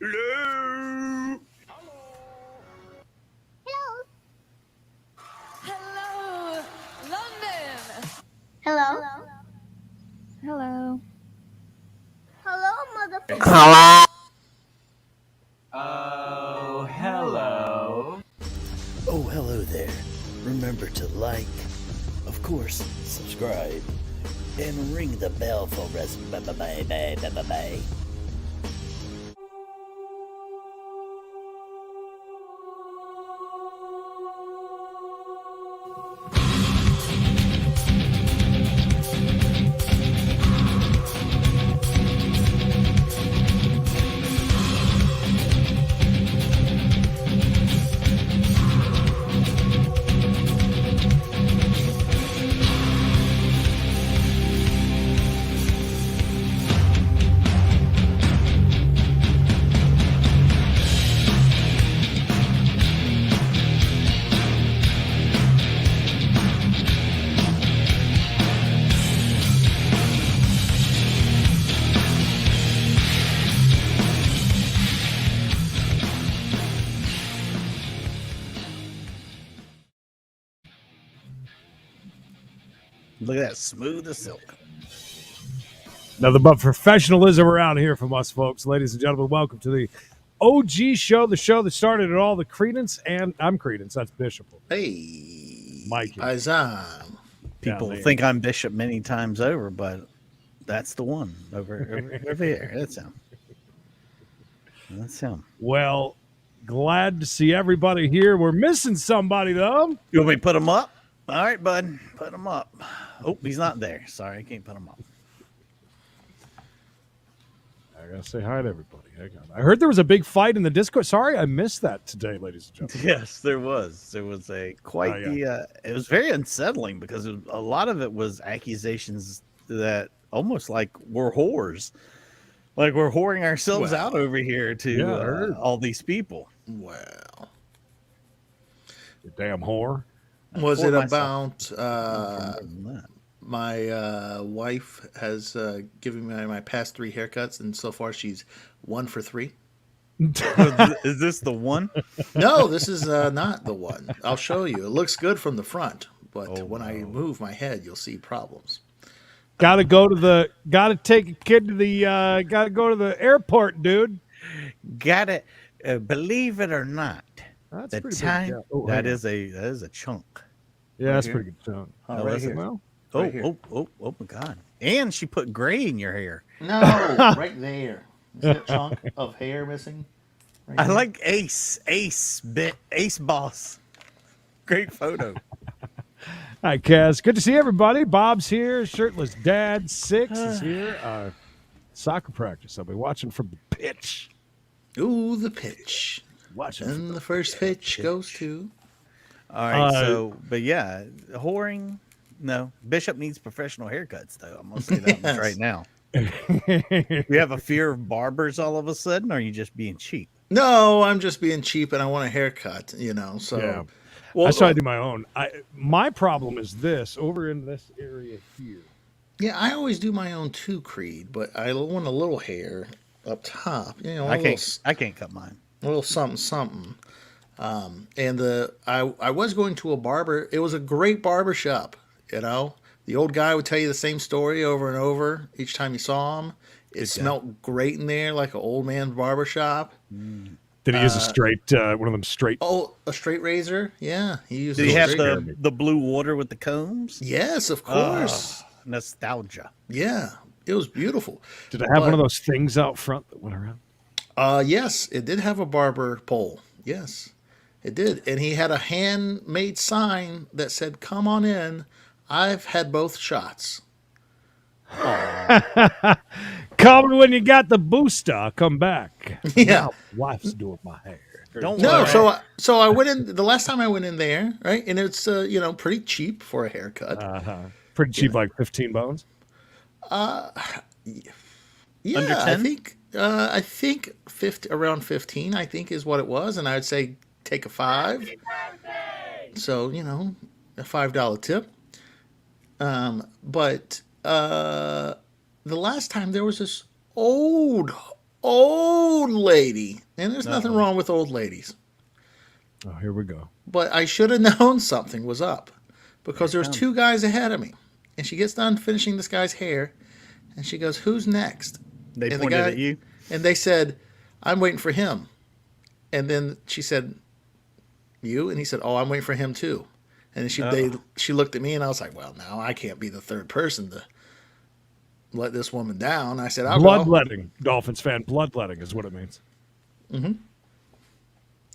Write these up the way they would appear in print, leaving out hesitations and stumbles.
Hello. Hello. Hello, London. Hello. Hello. Hello, motherfucker. Hello. Oh, hello. Oh, hello there. Remember to like, of course, subscribe, and ring the bell for us. Bye. Look at that, smooth as silk. Nothing but professionalism around here from us, folks. Ladies and gentlemen, welcome to the OG show, the show that started it all, the Creedence, and I'm Creedence. That's Bishop. Hey, Mikey. Paisan. People think I'm Bishop many times over, but that's the one over here. That's him. That's him. Well, glad to see everybody here. We're missing somebody, though. You want me to put him up? All right, bud. Put him up. Oh, he's not there. Sorry, I can't put him up. I gotta say hi to everybody. I heard there was a big fight in the Discord. Sorry, I missed that today, ladies and gentlemen. Yes, there was. There was it was very unsettling because a lot of it was accusations that almost like we're whores. Like we're whoring ourselves out over here to all these people. Well, you damn whore. Was it about my wife has given me my past 3 haircuts, and so far she's 1 for 3? Is this the one? No, this is not the one. I'll show you. It looks good from the front, but when I move my head, you'll see problems. Gotta take a kid to gotta go to the airport, dude. Gotta believe it or not. That's the pretty time big. Oh, that is a chunk. Yeah, that's pretty good chunk. Right here. Oh my God. And she put gray in your hair. No, right there. Is that chunk of hair missing? Right I there? like Ace Boss. Great photo. Hi, Kaz. Good to see everybody. Bob's here. Shirtless Dad. Six is here. Soccer practice. I'll be watching from the pitch. Ooh, the pitch. Watching. And the first pitch goes to. All right. But yeah, whoring. No, Bishop needs professional haircuts, though. I'm gonna say that much right now. You have a fear of barbers all of a sudden, or are you just being cheap? No, I'm just being cheap, and I want a haircut. So. Yeah. Well, I try to do my own. My problem is this over in this area here. Yeah, I always do my own too, Creed, but I want a little hair up top. I can't cut mine. A little something. And I was going to a barber. It was a great barber shop. The old guy would tell you the same story over and over each time you saw him. It smelled great in there, like an old man's barber shop. Did he use a straight, one of them straight? Oh, a straight razor? Yeah, he used. Did he have the blue water with the combs? Yes, of course. Nostalgia. Yeah, it was beautiful. Did it have one of those things out front that went around? Yes, it did have a barber pole. Yes, it did, and he had a handmade sign that said, "Come on in. I've had both shots." Call me when you got the booster. Come back. Yeah, my wife's doing my hair. So I went in the last time I went in there, right? And it's pretty cheap for a haircut. Pretty cheap, like 15 bones. Yeah, under 10? I think around 15. I think is what it was, and I'd say take a 5. So a $5 tip. But the last time there was this old old lady. And there's nothing wrong with old ladies. Oh, here we go. But I should have known something was up because there was two guys ahead of me. And she gets done finishing this guy's hair. And she goes, who's next? They and pointed at you? And they said, I'm waiting for him. And then she said, you? And he said, oh, I'm waiting for him too. And she looked at me and I was like, well, now I can't be the third person to let this woman down. I said, I'll go. Bloodletting, Dolphins fan. Bloodletting is what it means. Mm-hmm.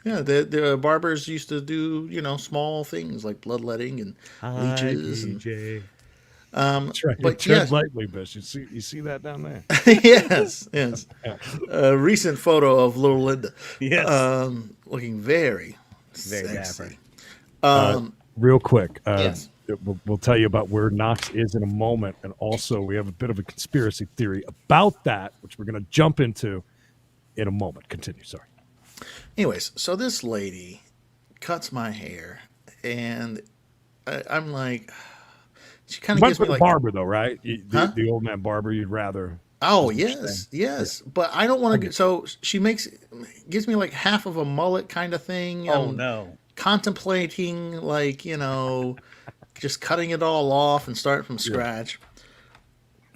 Yeah, the barbers used to do, small things like bloodletting and leeches. And, that's right. But tread lightly, Bish. You see that down there? yes. A recent photo of little Linda. Yes. Looking very sexy. Real quick. Yes. We'll tell you about where Knox is in a moment. And also, we have a bit of a conspiracy theory about that, which we're going to jump into in a moment. Continue. Sorry. Anyways, so this lady cuts my hair, and I'm like, she kind of gives me like Barber, though, right? The old man Barber. You'd rather. Oh yes, but I don't want to. So she gives me like half of a mullet kind of thing. Oh no! Contemplating like just cutting it all off and starting from scratch.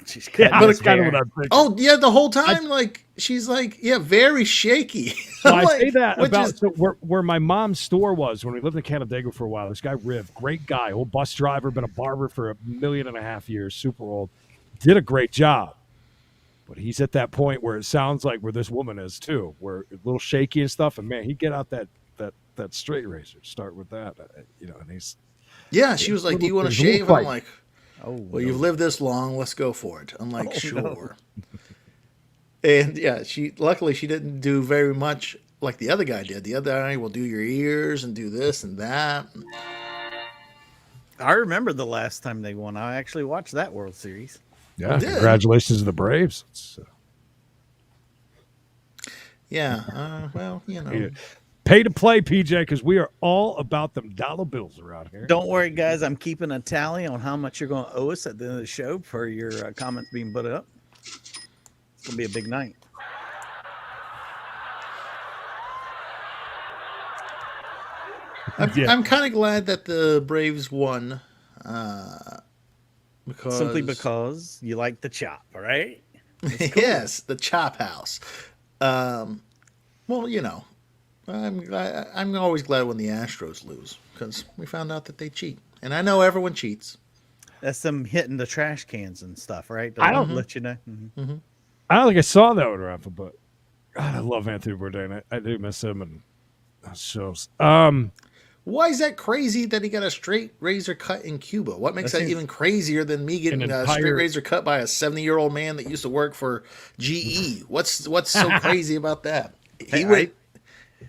She's cutting that's kind of what I'm thinking. Oh yeah, the whole time she's very shaky. Well, I say that about where my mom's store was when we lived in Canandaigua for a while. This guy Riv, great guy, old bus driver, been a barber for 1.5 million years, super old, did a great job. But he's at that point where it sounds like where this woman is too, where a little shaky and stuff. And man, he'd get out that straight razor, start with that, and he's. Yeah, she was like, "Do you want to shave?" I'm like, "Oh, well, you've lived this long. Let's go for it." I'm like, "Sure." No. And yeah, luckily she didn't do very much like the other guy did. The other guy will do your ears and do this and that. I remember the last time they won. I actually watched that World Series. Yeah, congratulations to the Braves. Well, Pay to play, PJ, because we are all about them dollar bills around here. Don't worry, guys. I'm keeping a tally on how much you're going to owe us at the end of the show for your comments being put up. It's going to be a big night. I'm kind of glad that the Braves won. Simply because you like the chop, right? Cool. Yes, the chop house. I'm always glad when the Astros lose because we found out that they cheat, and I know everyone cheats. That's them hitting the trash cans and stuff, right? I don't let you know. Mm-hmm. Mm-hmm. I don't think I saw that one, Rafa, but God, I love Anthony Bourdain. I do miss him and those shows. Why is that crazy that he got a straight razor cut in Cuba? What makes that even crazier than me getting a straight razor cut by a 70-year-old man that used to work for GE? What's so crazy about that? He went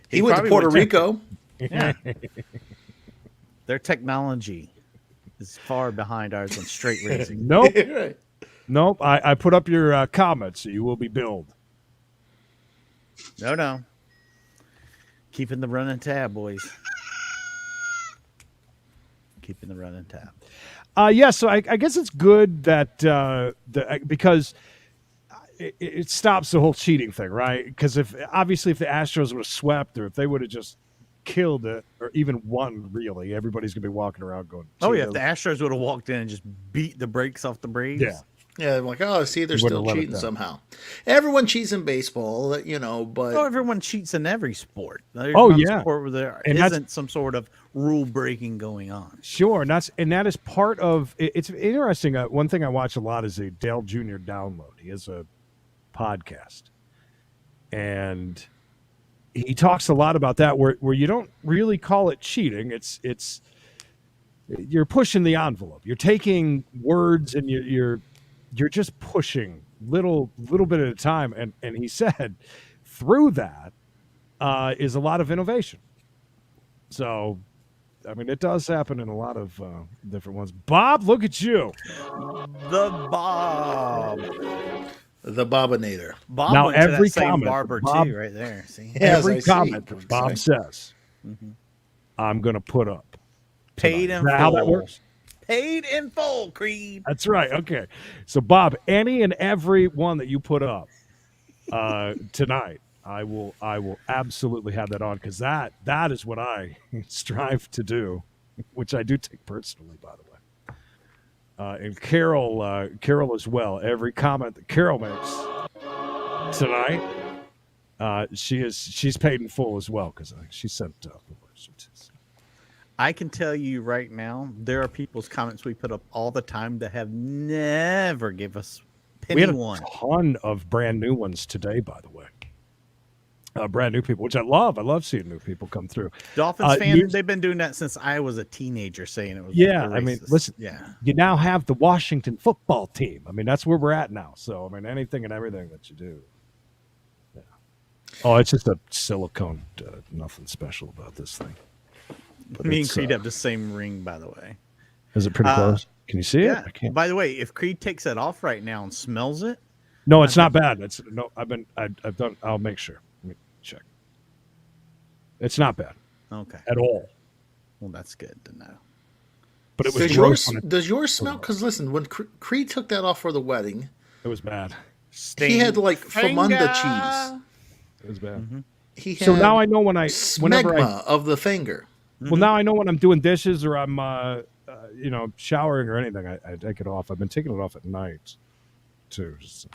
to Puerto Rico. Yeah. Their technology is far behind ours on straight razing. Nope. Right. Nope. I put up your comments, so you will be billed. No. Keeping the running tab, boys. Keeping the running tab. So I guess it's good that because it stops the whole cheating thing, right? Because if the Astros would have swept or if they would have just killed it or even won, really, everybody's gonna be walking around going, "Oh yeah!" If the Astros would have walked in and just beat the brakes off the Braves, yeah, I'm like, oh, see, they're still cheating somehow. Everyone cheats in baseball, but everyone cheats in every sport. There's sport where there isn't some sort of rule breaking going on. Sure, and that is part of. It's interesting. One thing I watch a lot is a Dale Jr. download. He has a podcast, and he talks a lot about that. Where you don't really call it cheating. It's you're pushing the envelope. You're taking words and you're just pushing little bit at a time. And he said through that is a lot of innovation. So, I mean, it does happen in a lot of different ones. Bob, look at you. The Bob. The Bobinator. Bob now, went every to that comment, same barber Bob, too, right there. See? Every comment that Bob says, I'm going to put up. Paid in full. How that works? Paid in full, Creed. That's right. Okay. So, Bob, any and every one that you put up, tonight. I will absolutely have that on because that is what I strive to do, which I do take personally, by the way. And Carol as well. Every comment that Carol makes tonight, she's paid in full as well because she sent the words. I can tell you right now, there are people's comments we put up all the time that have never give us penny We had a one. ton of brand new ones today, by the way. Brand new people, which I love. I love seeing new people come through. Dolphins fans, they've been doing that since I was a teenager, saying it was Yeah, racist. I mean, listen, you now have the Washington football team. I mean, that's where we're at now. So, I mean, anything and everything that you do. Yeah. Oh, it's just a silicone. Nothing special about this thing. But Me and Creed have the same ring, by the way. Is it pretty close? Can you see it? Yeah. I can't. By the way, if Creed takes that off right now and smells it, No, it's not bad. It's no. I've done. I'll make sure. Let me check. It's not bad. Okay. At all. Well, that's good to know. But it was Does yours smell? Because listen, when Creed took that off for the wedding, it was bad. He had like Famunda cheese. It was bad. Mm-hmm. He had so now I know whenever smegma of the finger. Well, now I know when I'm doing dishes or I'm, showering or anything, I take it off. I've been taking it off at night, too. Just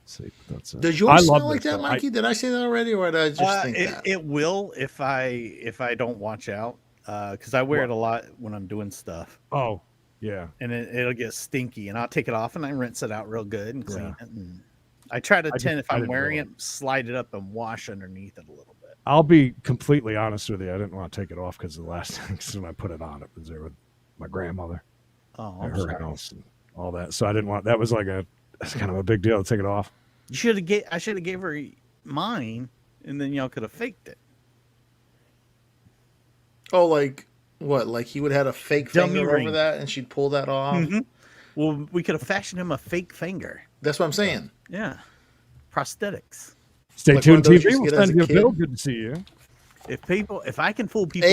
see, that's Does yours smell like that, Mikey? Did I say that already, or did I just think that? It will if I don't watch out, because I wear it a lot when I'm doing stuff. Oh, yeah. And it'll get stinky, and I'll take it off and I rinse it out real good and clean it. And I try to if I'm wearing it, slide it up and wash underneath it a little bit. I'll be completely honest with you. I didn't want to take it off because the last thing when I put it on, it was there with my grandmother. Oh, at her house and all that. So I didn't want. That was like that's kind of a big deal to take it off. I should have gave her mine, and then y'all could have faked it. Oh, like what? Like he would have had a fake Dummy finger ring. over that, and she'd pull that off. Mm-hmm. Well, we could have fashioned him a fake finger. That's what I'm saying. Yeah, prosthetics. Stay Like tuned, one of those TV. you We'll get as send a you a kid. bill. Good to see you. If I can fool people,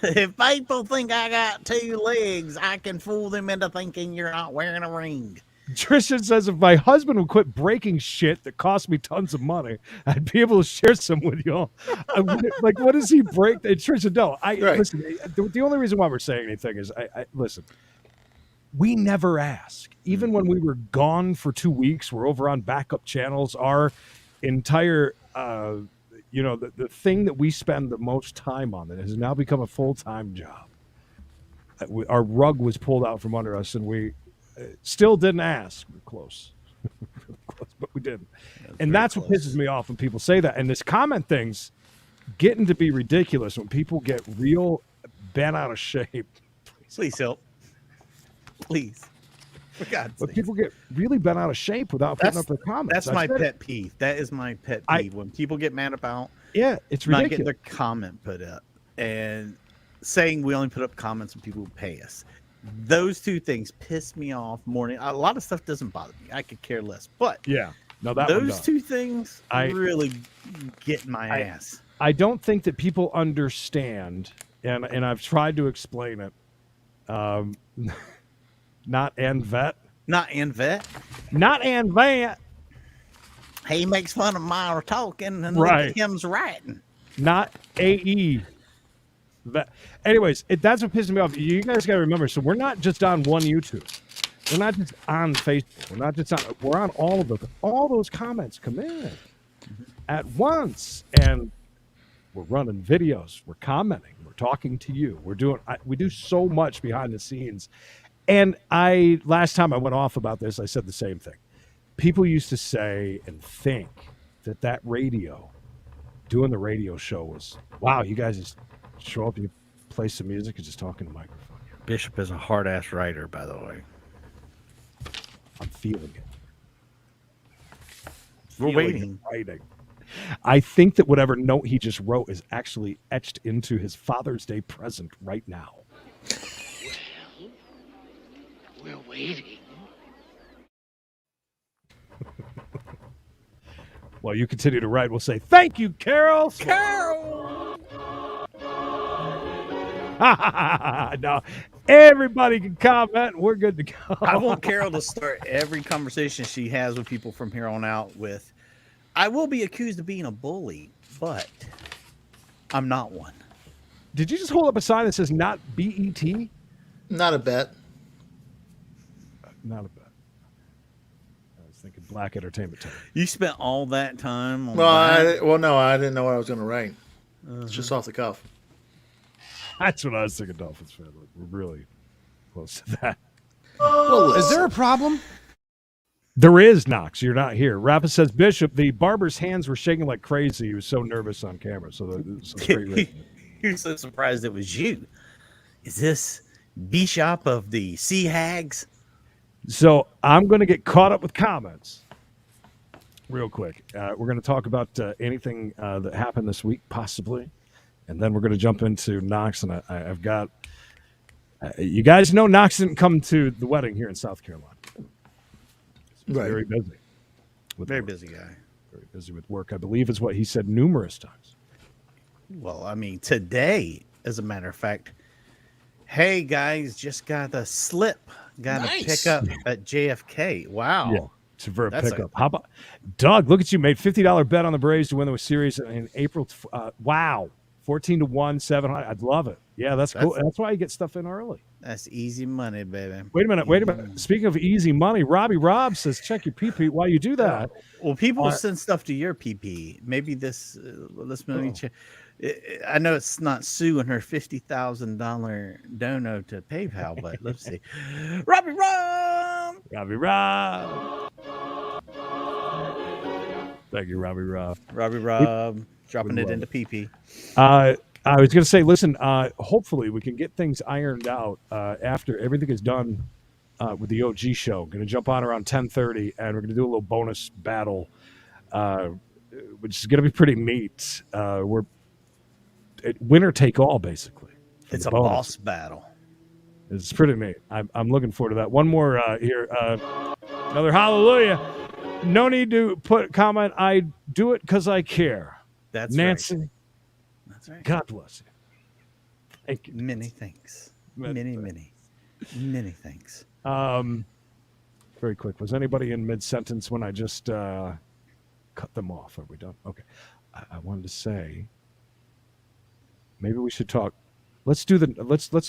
If people think I got two legs, I can fool them into thinking you're not wearing a ring. Tristan says, if my husband would quit breaking shit that cost me tons of money, I'd be able to share some with y'all. Like, what does he break? Tristan, no. Listen, the only reason why we're saying anything is, listen, we never ask. Even when we were gone for 2 weeks, we're over on backup channels. Our entire, the thing that we spend the most time on that has now become a full-time job. Our rug was pulled out from under us, and we still didn't ask. We're close. But we didn't. And that's what pisses me off when people say that. And this comment thing's getting to be ridiculous when people get real bent out of shape. Please help. Please. For God's But sake. people get really bent out of shape without putting up their comments. That's my pet peeve. That is my pet peeve. When people get mad about it's not ridiculous. getting their comment put up and saying we only put up comments when people pay us. Those two things piss me off more than a lot of stuff doesn't bother me. I could care less. But those two things really get my ass. I don't think that people understand, and I've tried to explain it. Not Ann Vet. Not Ann Vet. Not Ann Vet. He makes fun of my talking and Right. look at him's writing. Not AE. Anyways, that's what pisses me off. You guys got to remember. So we're not just on one YouTube. We're not just on Facebook. We're not just on. We're on all of them. All those comments come in at once, and we're running videos. We're commenting. We're talking to you. We're doing. We do so much behind the scenes. And last time I went off about this, I said the same thing. People used to say and think that radio, doing the radio show was, wow, you guys just show up, you play some music, and just talk in the microphone. Bishop is a hard-ass writer, by the way. I'm feeling it. We're waiting. Writing. I think that whatever note he just wrote is actually etched into his Father's Day present right now. We're waiting. While you continue to write, we'll say, thank you, Carol. Carol! No. Everybody can comment. We're good to go. I want Carol to start every conversation she has with people from here on out with, I will be accused of being a bully, but I'm not one. Did you just hold up a sign that says not BET? Not a bet. Not a bet. I was thinking Black Entertainment Time. You spent all that time on Well, no, I didn't know what I was going to write. It's just off the cuff. That's what I was thinking, Dolphins fan. We're really close to that. Well, Is there a problem? There is, Knox. You're not here. Rappa says, Bishop, the barber's hands were shaking like crazy. He was so nervous on camera. So You're so surprised it was you. Is this Bishop of the Sea Hags? So I'm going to get caught up with comments real quick. We're going to talk about anything that happened this week, possibly. And then we're going to jump into Knox. And I've got, you guys know Knox didn't come to the wedding here in South Carolina. He's Right. very busy. Very busy guy. Very busy with work, I believe is what he said numerous times. Well, I mean, today, as a matter of fact, hey, guys, just got a slip. Got a pickup at JFK. Wow. Yeah. For a That's pickup. How about Doug? Look at you, made $50 bet on the Braves to win the series in April. Wow, 14-1, 700. I'd love it. Yeah, that's cool. That's why you get stuff in early. That's easy money, baby. Wait a minute. Speaking of easy money, Robbie Rob says check your PP while you do that. Well, people send stuff to your PP. Maybe this. Let's maybe check. I know it's not Sue and her $50,000 dono to PayPal, but let's see. Robbie Rob. Robbie Rob. Thank you, Robbie Rob. Robbie Rob dropping it into PP. I was going to say, listen, hopefully we can get things ironed out after everything is done with the OG show. Going to jump on around 10:30, and we're going to do a little bonus battle, which is going to be pretty neat. We're winner take all, basically. It's a boss battle. It's pretty neat. I'm looking forward to that. One more here. Another hallelujah. No need to put comment. I do it because I care. That's Nancy. Right. That's right. God bless you. Thank you. Many thanks. Many thanks. Very quick. Was anybody in mid-sentence when I just cut them off? Are we done? Okay. I wanted to say maybe we should talk. Let's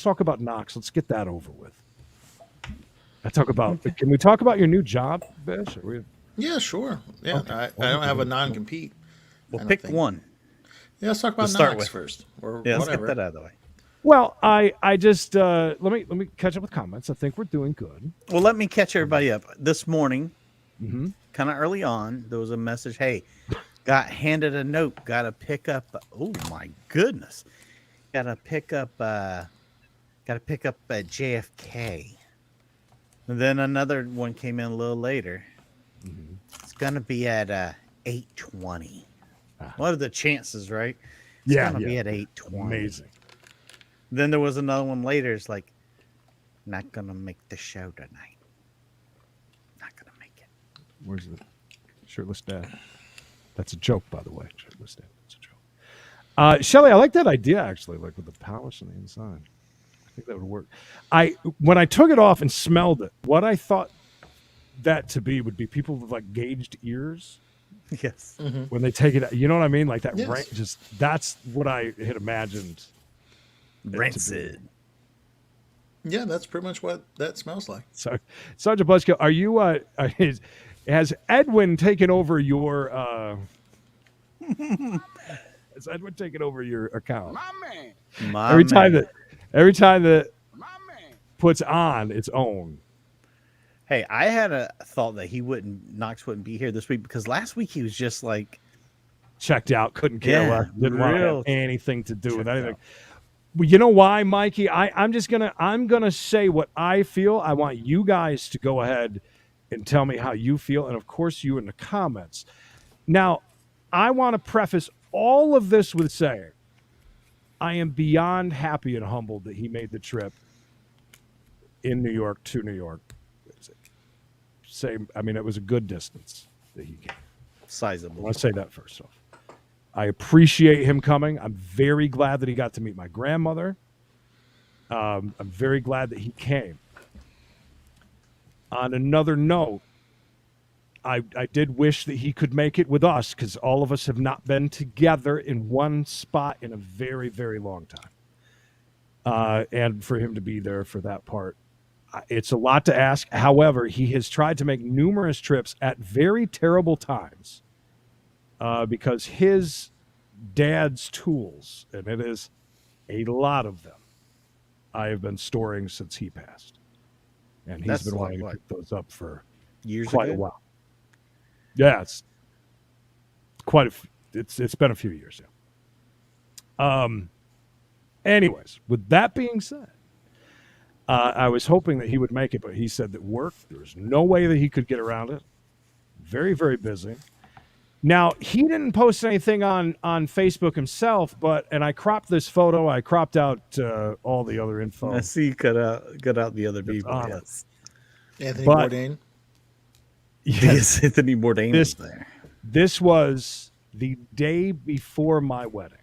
talk about Knox. Let's get that over with. Can we talk about your new job, Bish? Yeah, sure. Yeah, okay. I don't have a non-compete. Well, pick one. Yeah, let's talk about Knox first. Or yeah, let's whatever. get that out of the way. Well, I just let me catch up with comments. I think we're doing good. Well, let me catch everybody up. This morning, kind of early on, there was a message. Hey, got handed a note. Got to pick up. Oh my goodness! Got to pick up at JFK. And then another one came in a little later. It's gonna be at 8:20. What are the chances, right? It's gonna be at 8:20. Amazing. Then there was another one later. It's like, not gonna make the show tonight. Not gonna make it. Where's the shirtless dad? That's a joke, by the way. Shirtless dad. That's a joke. Shelly, I like that idea actually, like with the polish on the inside. I think that would work. When I took it off and smelled it, what I thought that to be would be people with like gauged ears. Yes. When they take it out, you know what I mean? Like that, Yes. that's what I had imagined. Rancid. Yeah, that's pretty much what that smells like. So, Sergeant Bushko, are you? Has Edwin taken over your? Has Edwin taken over your account? Every time that puts on its own. Hey, I had a thought that Knox wouldn't be here this week because last week he was just like checked out, couldn't care less, didn't want to have real anything to do with anything. out. Well, you know why, Mikey? I'm gonna say what I feel. I want you guys to go ahead and tell me how you feel, and of course you in the comments. Now, I want to preface all of this with saying I am beyond happy and humbled that he made the trip in New York to New York. It was a good distance that he came. Sizable. I want to say that first off. I appreciate him coming. I'm very glad that he got to meet my grandmother. I'm very glad that he came. On another note, I did wish that he could make it with us because all of us have not been together in one spot in a very, very long time. And for him to be there for that part, it's a lot to ask. However, he has tried to make numerous trips at very terrible times because his dad's tools, and it is a lot of them, I have been storing since he passed. And he's been wanting to pick those up for quite a while. Yeah, it's been a few years now. Anyways, with that being said, I was hoping that he would make it, but he said that work, there was no way that he could get around it. Very, very busy. Now, he didn't post anything on Facebook himself, and I cropped this photo. I cropped out all the other info. I see you cut out the other people. Yes. Anthony Bourdain. Yes, Anthony Bourdain was there. This was the day before my wedding.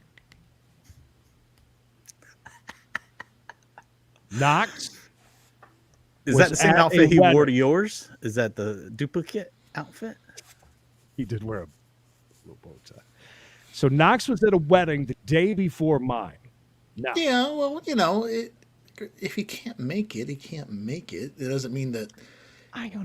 Knox. Is that the same outfit he wore to yours? Is that the duplicate outfit? He did wear a little bow tie. So Knox was at a wedding the day before mine. Now, yeah, well, if he can't make it, he can't make it. It doesn't mean that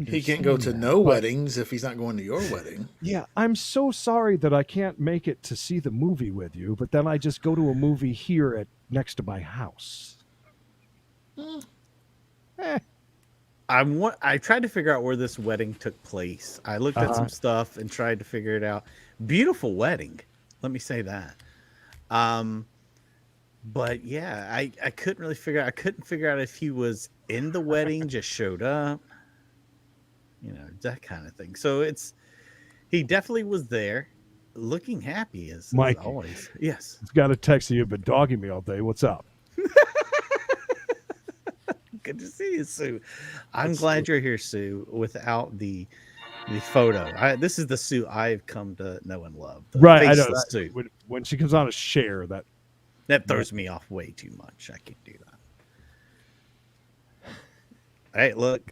he can't go to no weddings if he's not going to your wedding. Yeah, I'm so sorry that I can't make it to see the movie with you, but then I just go to a movie here next to my house. I tried to figure out where this wedding took place. I looked at some stuff and tried to figure it out. Beautiful wedding, let me say that. But yeah, I couldn't really figure out. I couldn't figure out if he was in the wedding, just showed up, that kind of thing. So he definitely was there, looking happy as always. Yes, I've got a text that you've been dogging me all day. What's up? Good to see you, Sue. I'm glad you're here, Sue. Without the photo, this is the Sue I've come to know and love. Right, I know. Sue. When she comes on a share, that throws me off way too much. I can't do that. Hey, look,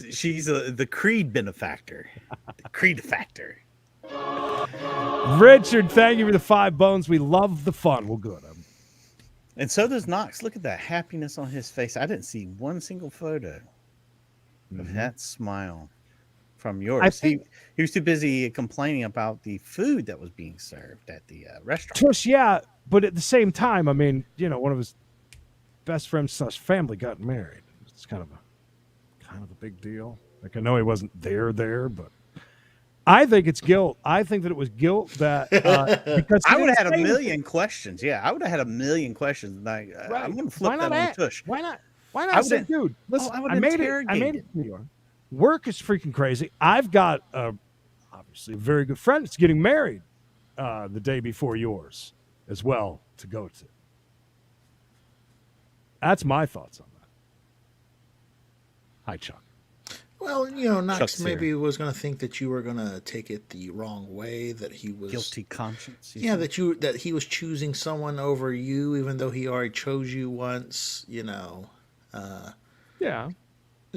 she's the Creed benefactor, the Creed factor. Richard, thank you for the 5 bones. We love the fun. Well, good. And so does Knox. Look at that happiness on his face. I didn't see one single photo of that smile from yours. He was too busy complaining about the food that was being served at the restaurant. Tush, yeah, but at the same time, I mean, one of his best friends / family got married. It's kind of a big deal. Like, I know he wasn't there, but I think it's guilt. I think that it was guilt that because I would have had a million questions. Yeah, I would have had a million questions. Like, right. I'm going to flip that on Tush. Why not? I say, dude, listen, I made it. Work is freaking crazy. I've got obviously a very good friend that's getting married the day before yours as well to go to. That's my thoughts on that. Hi, Chuck. Well, Knox maybe was going to think that you were going to take it the wrong way, that he was guilty conscience. Yeah, that he was choosing someone over you, even though he already chose you once. Yeah.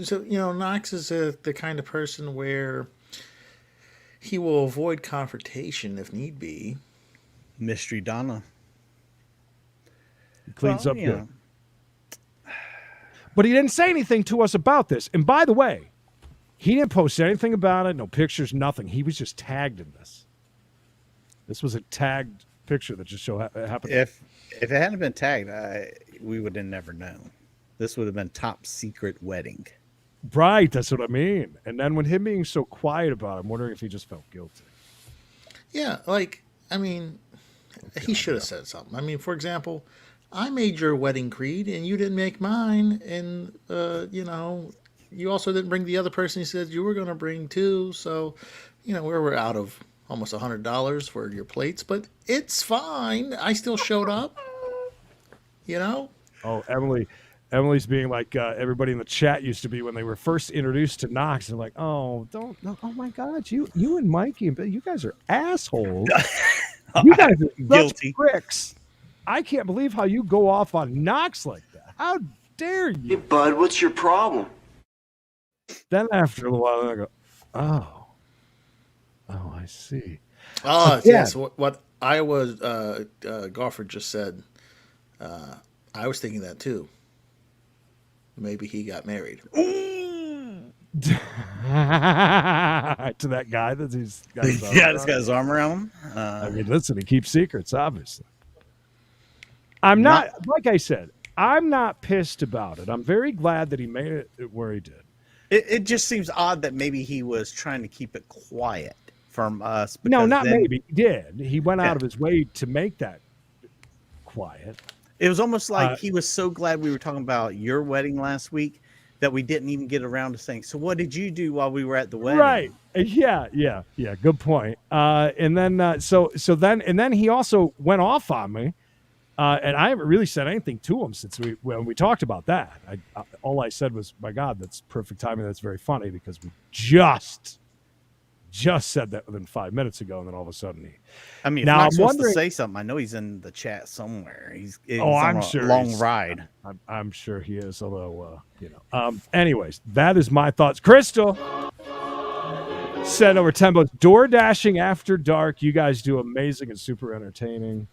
So Knox is the kind of person where he will avoid confrontation if need be. Mystery Donna. He cleans up good. But he didn't say anything to us about this. And by the way, he didn't post anything about it, no pictures, nothing. He was just tagged in this. This was a tagged picture that just happened. If it hadn't been tagged, we would have never known. This would have been top secret wedding. Right, that's what I mean. And then with him being so quiet about it, I'm wondering if he just felt guilty. Yeah, he should have said something. I mean, for example, I made your wedding creed and you didn't make mine, and you also didn't bring the other person you said you were going to bring too. So, we were out of almost $100 for your plates, but it's fine. I still showed up. Oh, Emily's being like everybody in the chat used to be when they were first introduced to Knox. They're like, oh my God, you and Mikey and Bill, you guys are assholes. You guys are such pricks. I can't believe how you go off on Knox like that. How dare Hey, you? bud, what's your problem? Then after a while, I go, oh, I see. Oh, Yeah. yes. What Iowa golfer just said. I was thinking that too. Maybe he got married. To that guy that he's got his arm Yeah, around. this guy's arm around him. I mean, listen, he keeps secrets, obviously. I'm not, like I said, I'm not pissed about it. I'm very glad that he made it where he did. It just seems odd that maybe he was trying to keep it quiet from us. No, because not then maybe. He did. He went out of his way to make that quiet. It was almost like he was so glad we were talking about your wedding last week that we didn't even get around to saying, so what did you do while we were at the wedding? Right. Yeah. Good point. And then he also went off on me. And I haven't really said anything to him since when we talked about that. All I said was, my God, that's perfect timing. That's very funny because we just said that within 5 minutes ago. And then all of a sudden I mean, now if Knox I'm wants to wondering, say something, I know he's in the chat somewhere. He's I'm on a sure long ride. I'm sure he is, although, anyways, that is my thoughts. Crystal said over 10 bucks, door dashing after dark. You guys do amazing and super entertaining.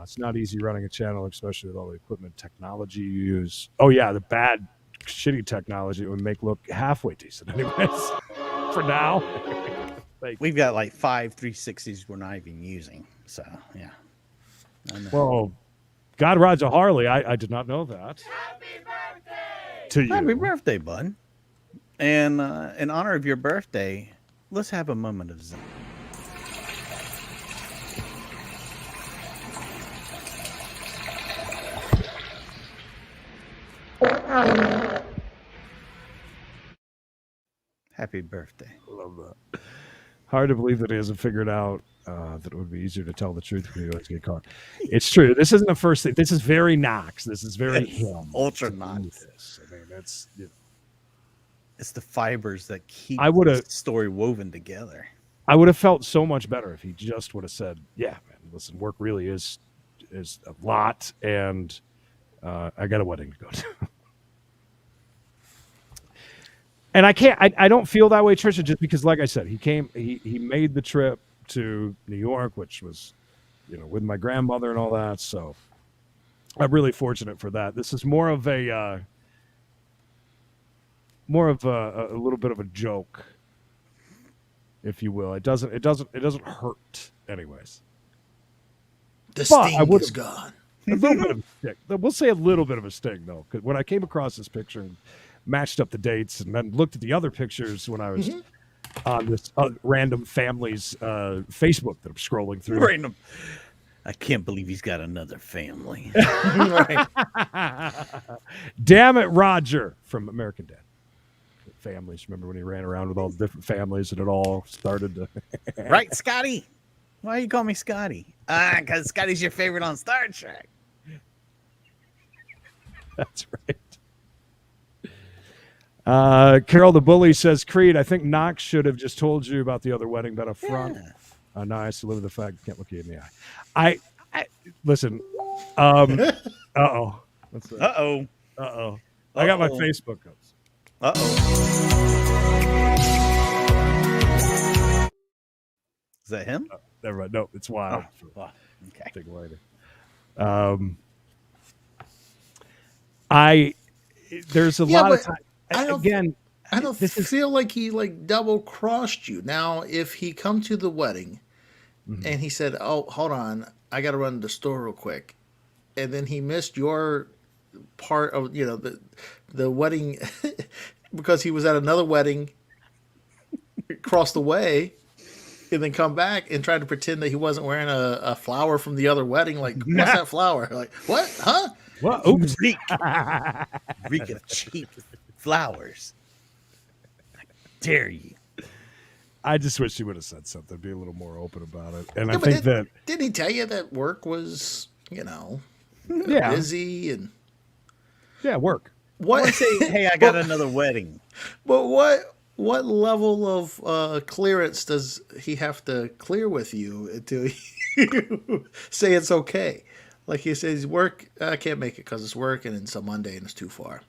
It's not easy running a channel, especially with all the equipment technology you use. Oh, yeah, the bad, shitty technology would make look halfway decent anyways, for now. We've got like 5 360s we're not even using. So, yeah. Well, God rides a Harley. I did not know that. Happy birthday! To you. Happy birthday, bud. And in honor of your birthday, let's have a moment of Zen. Happy birthday. Love that. Hard to believe that he hasn't figured out that it would be easier to tell the truth when you always get caught. It's true. This isn't the first thing. This is very Knox. This is very him. Ultra to do Knox. this. I mean, that's, It's the fibers that keep I would've- the story woven together. I would have felt so much better if he just would have said, yeah, man, listen, work really is a lot, and I got a wedding to go to. And I don't feel that way, Trisha, just because, like I said, he made the trip to New York, which was, with my grandmother and all that. So I'm really fortunate for that. This is more of a little bit of a joke, if you will. It doesn't hurt anyways. The But I sting would've- is gone. A little bit of a sting. We'll say a little bit of a sting, though, because when I came across this picture and matched up the dates and then looked at the other pictures when I was on this random family's Facebook that I'm scrolling through. Random. I can't believe he's got another family. Right. Damn it, Roger from American Dad. Families. Remember when he ran around with all the different families and it all started to. Right, Scotty? Why you call me Scotty? Because Scotty's your favorite on Star Trek. That's right. Carol the Bully says, Creed, I think Knox should have just told you about the other wedding bet up front. Yeah. Nice to live with the fact you can't look you in the eye. I listen. Uh-oh. What's that? Uh-oh. Uh-oh. I got my Facebook ups. Uh-oh. Is that him? Never mind. No, it's wild. Oh, wow. Okay. Take it later. There's a lot of time. I don't this is- feel like he double crossed you. Now, if he come to the wedding and he said, "Oh, hold on, I got to run to the store real quick," and then he missed your part of the wedding because he was at another wedding across the way, and then come back and try to pretend that he wasn't wearing a flower from the other wedding. Like, what's that flower? Like, what? Huh? Well, oops. Reek of cheap flowers. I dare you. I just wish he would have said something, be a little more open about it. And I Yeah, but think that didn't he tell you that work was, yeah, busy and work. what? I say, hey, I got another wedding. But what level of clearance does he have to clear with you until you say it's okay? Like he says, work. I can't make it because it's work, and it's a Monday and it's too far.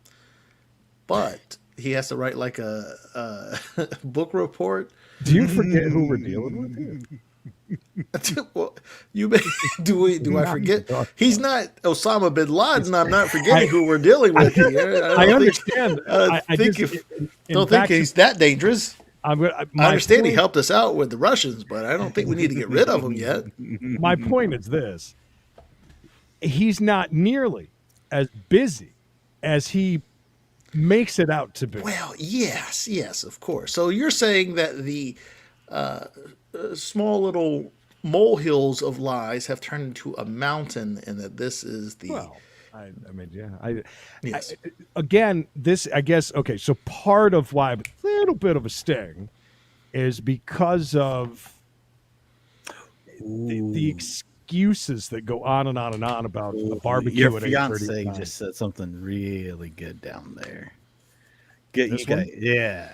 But he has to write like a book report. Do you forget who we're dealing with here? Well, do I forget? He's not Osama bin Laden. I'm not forgetting who we're dealing with here. I understand. I don't think he's that dangerous. I understand he helped us out with the Russians, but I don't think we need to get rid of him yet. My point is this. He's not nearly as busy as he makes it out to be. Well, yes, of course. So you're saying that the small little molehills of lies have turned into a mountain, and that this is the. Well, I mean, yeah. Yes. Again, this, I guess, okay, so part of why a little bit of a sting is because of the excuses that go on and on and on about the barbecue. Your at fiance 8:39. just said something really good down there. Get This you guys, one? yeah.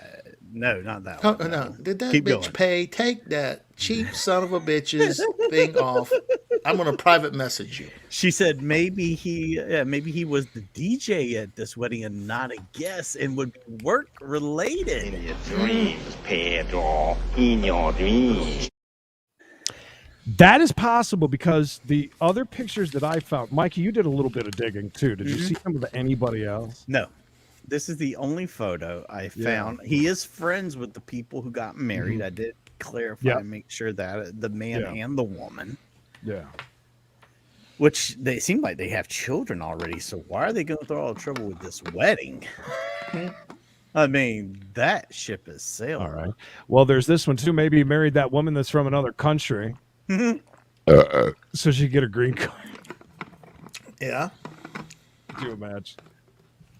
No, not that Oh, one. no. Did that Keep bitch going. pay? Take that cheap son of a bitch's thing off. I'm going to private message you. She said maybe he was the DJ at this wedding and not a guest, and would be work related. In your dreams, Pedro. In your dreams. That is possible because the other pictures that I found, Mikey, you did a little bit of digging too. Did you see some of anybody else? No, this is the only photo I found. He is friends with the people who got married. I did clarify and make sure that the man and the woman. Yeah. Which they seem like they have children already. So why are they going through all the trouble with this wedding? I mean, that ship has sailed. All right. Well, there's this one too. Maybe he married that woman that's from another country. So she get a green card. Yeah. Do a match.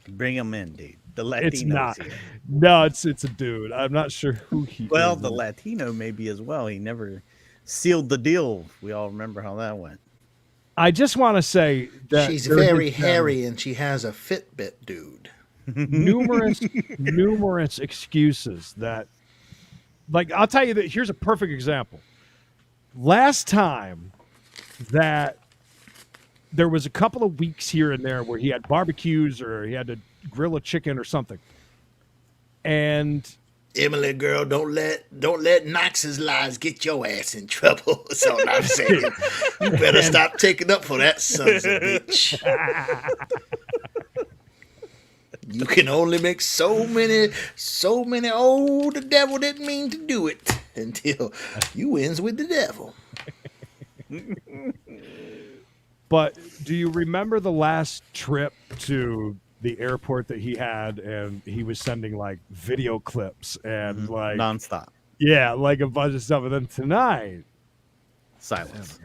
Bring him in, dude. The Latinos It's not. here. No, it's a dude. I'm not sure who he Well, is. the Latino maybe as well. He never sealed the deal. We all remember how that went. I just want to say that She's there very has been hairy and she has a Fitbit dude. numerous excuses that, like, I'll tell you that here's a perfect example. Last time that there was a couple of weeks here and there where he had barbecues or he had to grill a chicken or something. And Emily, girl, don't let Knox's lies get your ass in trouble. That's all I'm saying. You better stop taking up for that son of a bitch. You can only make so many. Oh, the devil didn't mean to do it until you wins with the devil. But do you remember the last trip to the airport that he had, and he was sending like video clips and like nonstop? Yeah, like a bunch of stuff. And then tonight, Silence.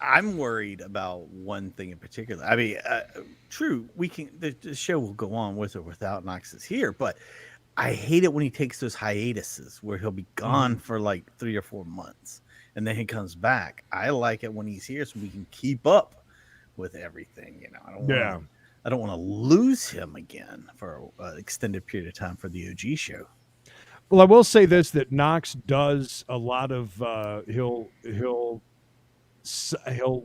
I'm worried about one thing in particular. I mean, true, we can. The show will go on with or without Knox's here, but I hate it when he takes those hiatuses where he'll be gone for like 3 or 4 months, and then he comes back. I like it when he's here so we can keep up with everything. You know, I don't want to lose him again for an extended period of time for the OG show. Well, I will say this: that Knox does a lot of he'll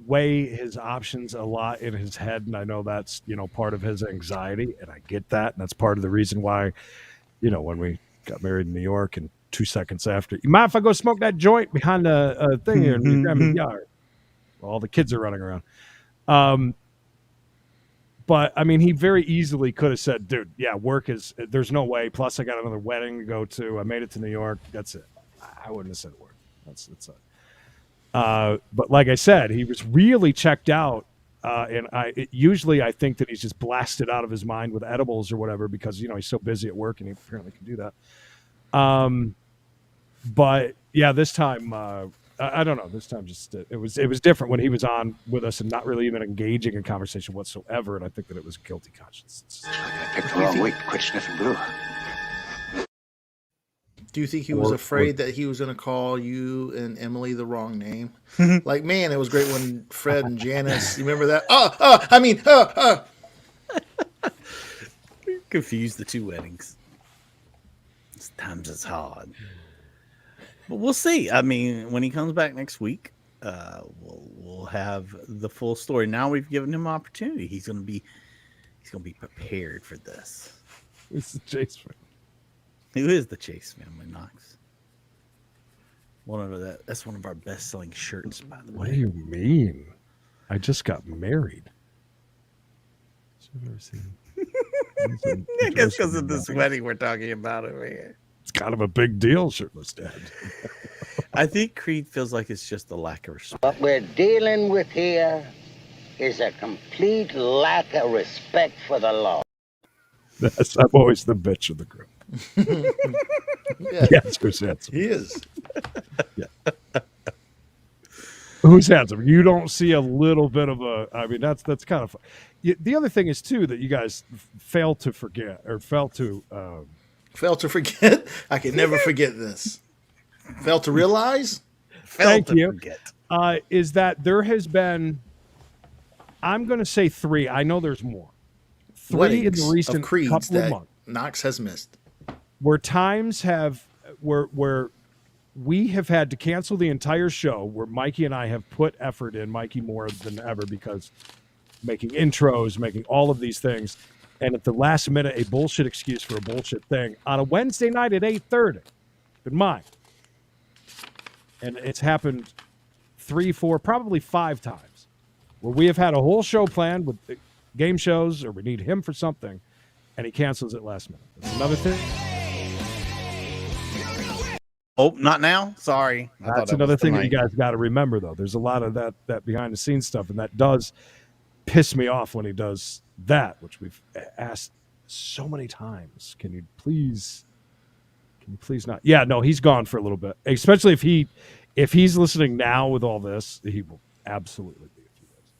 weigh his options a lot in his head, and I know that's part of his anxiety, and I get that, and that's part of the reason why when we got married in New York, and 2 seconds after, you mind if I go smoke that joint behind the thing here in the Grammy yard? Well, all the kids are running around. But I mean, he very easily could have said, dude, yeah, work is, there's no way. Plus I got another wedding to go to. I made it to New York. That's it. I wouldn't have said a word. That's it. But like I said, he was really checked out. And usually I think that he's just blasted out of his mind with edibles or whatever, because, he's so busy at work and he apparently can do that. But yeah, this time, I don't know. This time, just it was different when he was on with us and not really even engaging in conversation whatsoever. And I think that it was a guilty conscience. I picked the wrong week. Quit sniffing glue. Do you think he was afraid that he was going to call you and Emily the wrong name? Like, man, it was great when Fred and Janice. You remember that? Confuse the two weddings. Times it's hard. But we'll see. I mean, when he comes back next week, we'll have the full story. Now we've given him opportunity. He's gonna be prepared for this. It's the Chase family. Who is the Chase family, Knox? That's one of our best selling shirts, by the What way. do you mean? I just got married. I guess because of this wedding we're talking about over here. It's kind of a big deal, shirtless dad. I think Creed feels like it's just a lack of respect. What we're dealing with here is a complete lack of respect for the law. I'm always the bitch of the group. Yeah, Yes, who's handsome? he is. Who's handsome? You don't see a little bit of a. I mean, that's kind of. The other thing is too that you guys fail to forget or fail to. Fail to forget. I can never forget this. Fail to realize. Thank to you. forget. Is that there has been. I'm going to say 3. I know there's more. 3 in the recent of creeds couple of that months. Knox has missed. Where times have where we have had to cancel the entire show, where Mikey and I have put effort in, Mikey more than ever, because making intros, making all of these things, and at the last minute a bullshit excuse for a bullshit thing on a Wednesday night at 8:30. Good mind. And it's happened 3, 4, probably 5 times where we have had a whole show planned with game shows, or we need him for something, and he cancels it last minute. That's another thing. Oh, not now. Sorry. That's another thing that you guys got to remember, though. There's a lot of that behind the scenes stuff, and that does piss me off when he does that, which we've asked so many times. Can you please not? Yeah, no, he's gone for a little bit. Especially if he's listening now with all this, he will absolutely be a few days.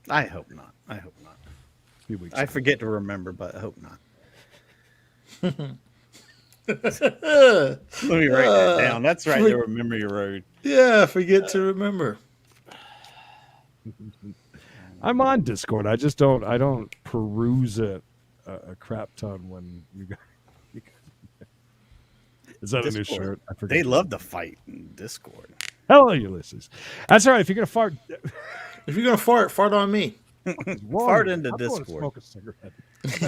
I hope not. I hope not. A few weeks. I forget to remember, but I hope not. Let me write that down. That's right. To remember your road. Yeah, forget to remember. I'm on Discord. I just don't. I don't peruse it a crap ton when you guys. Is that Discord. a new shirt? I forget. They love to fight in Discord. Hello, Ulysses. That's all right. If you're gonna fart, If you're gonna fart on me. Fart into I'm going to Discord. smoke a cigarette.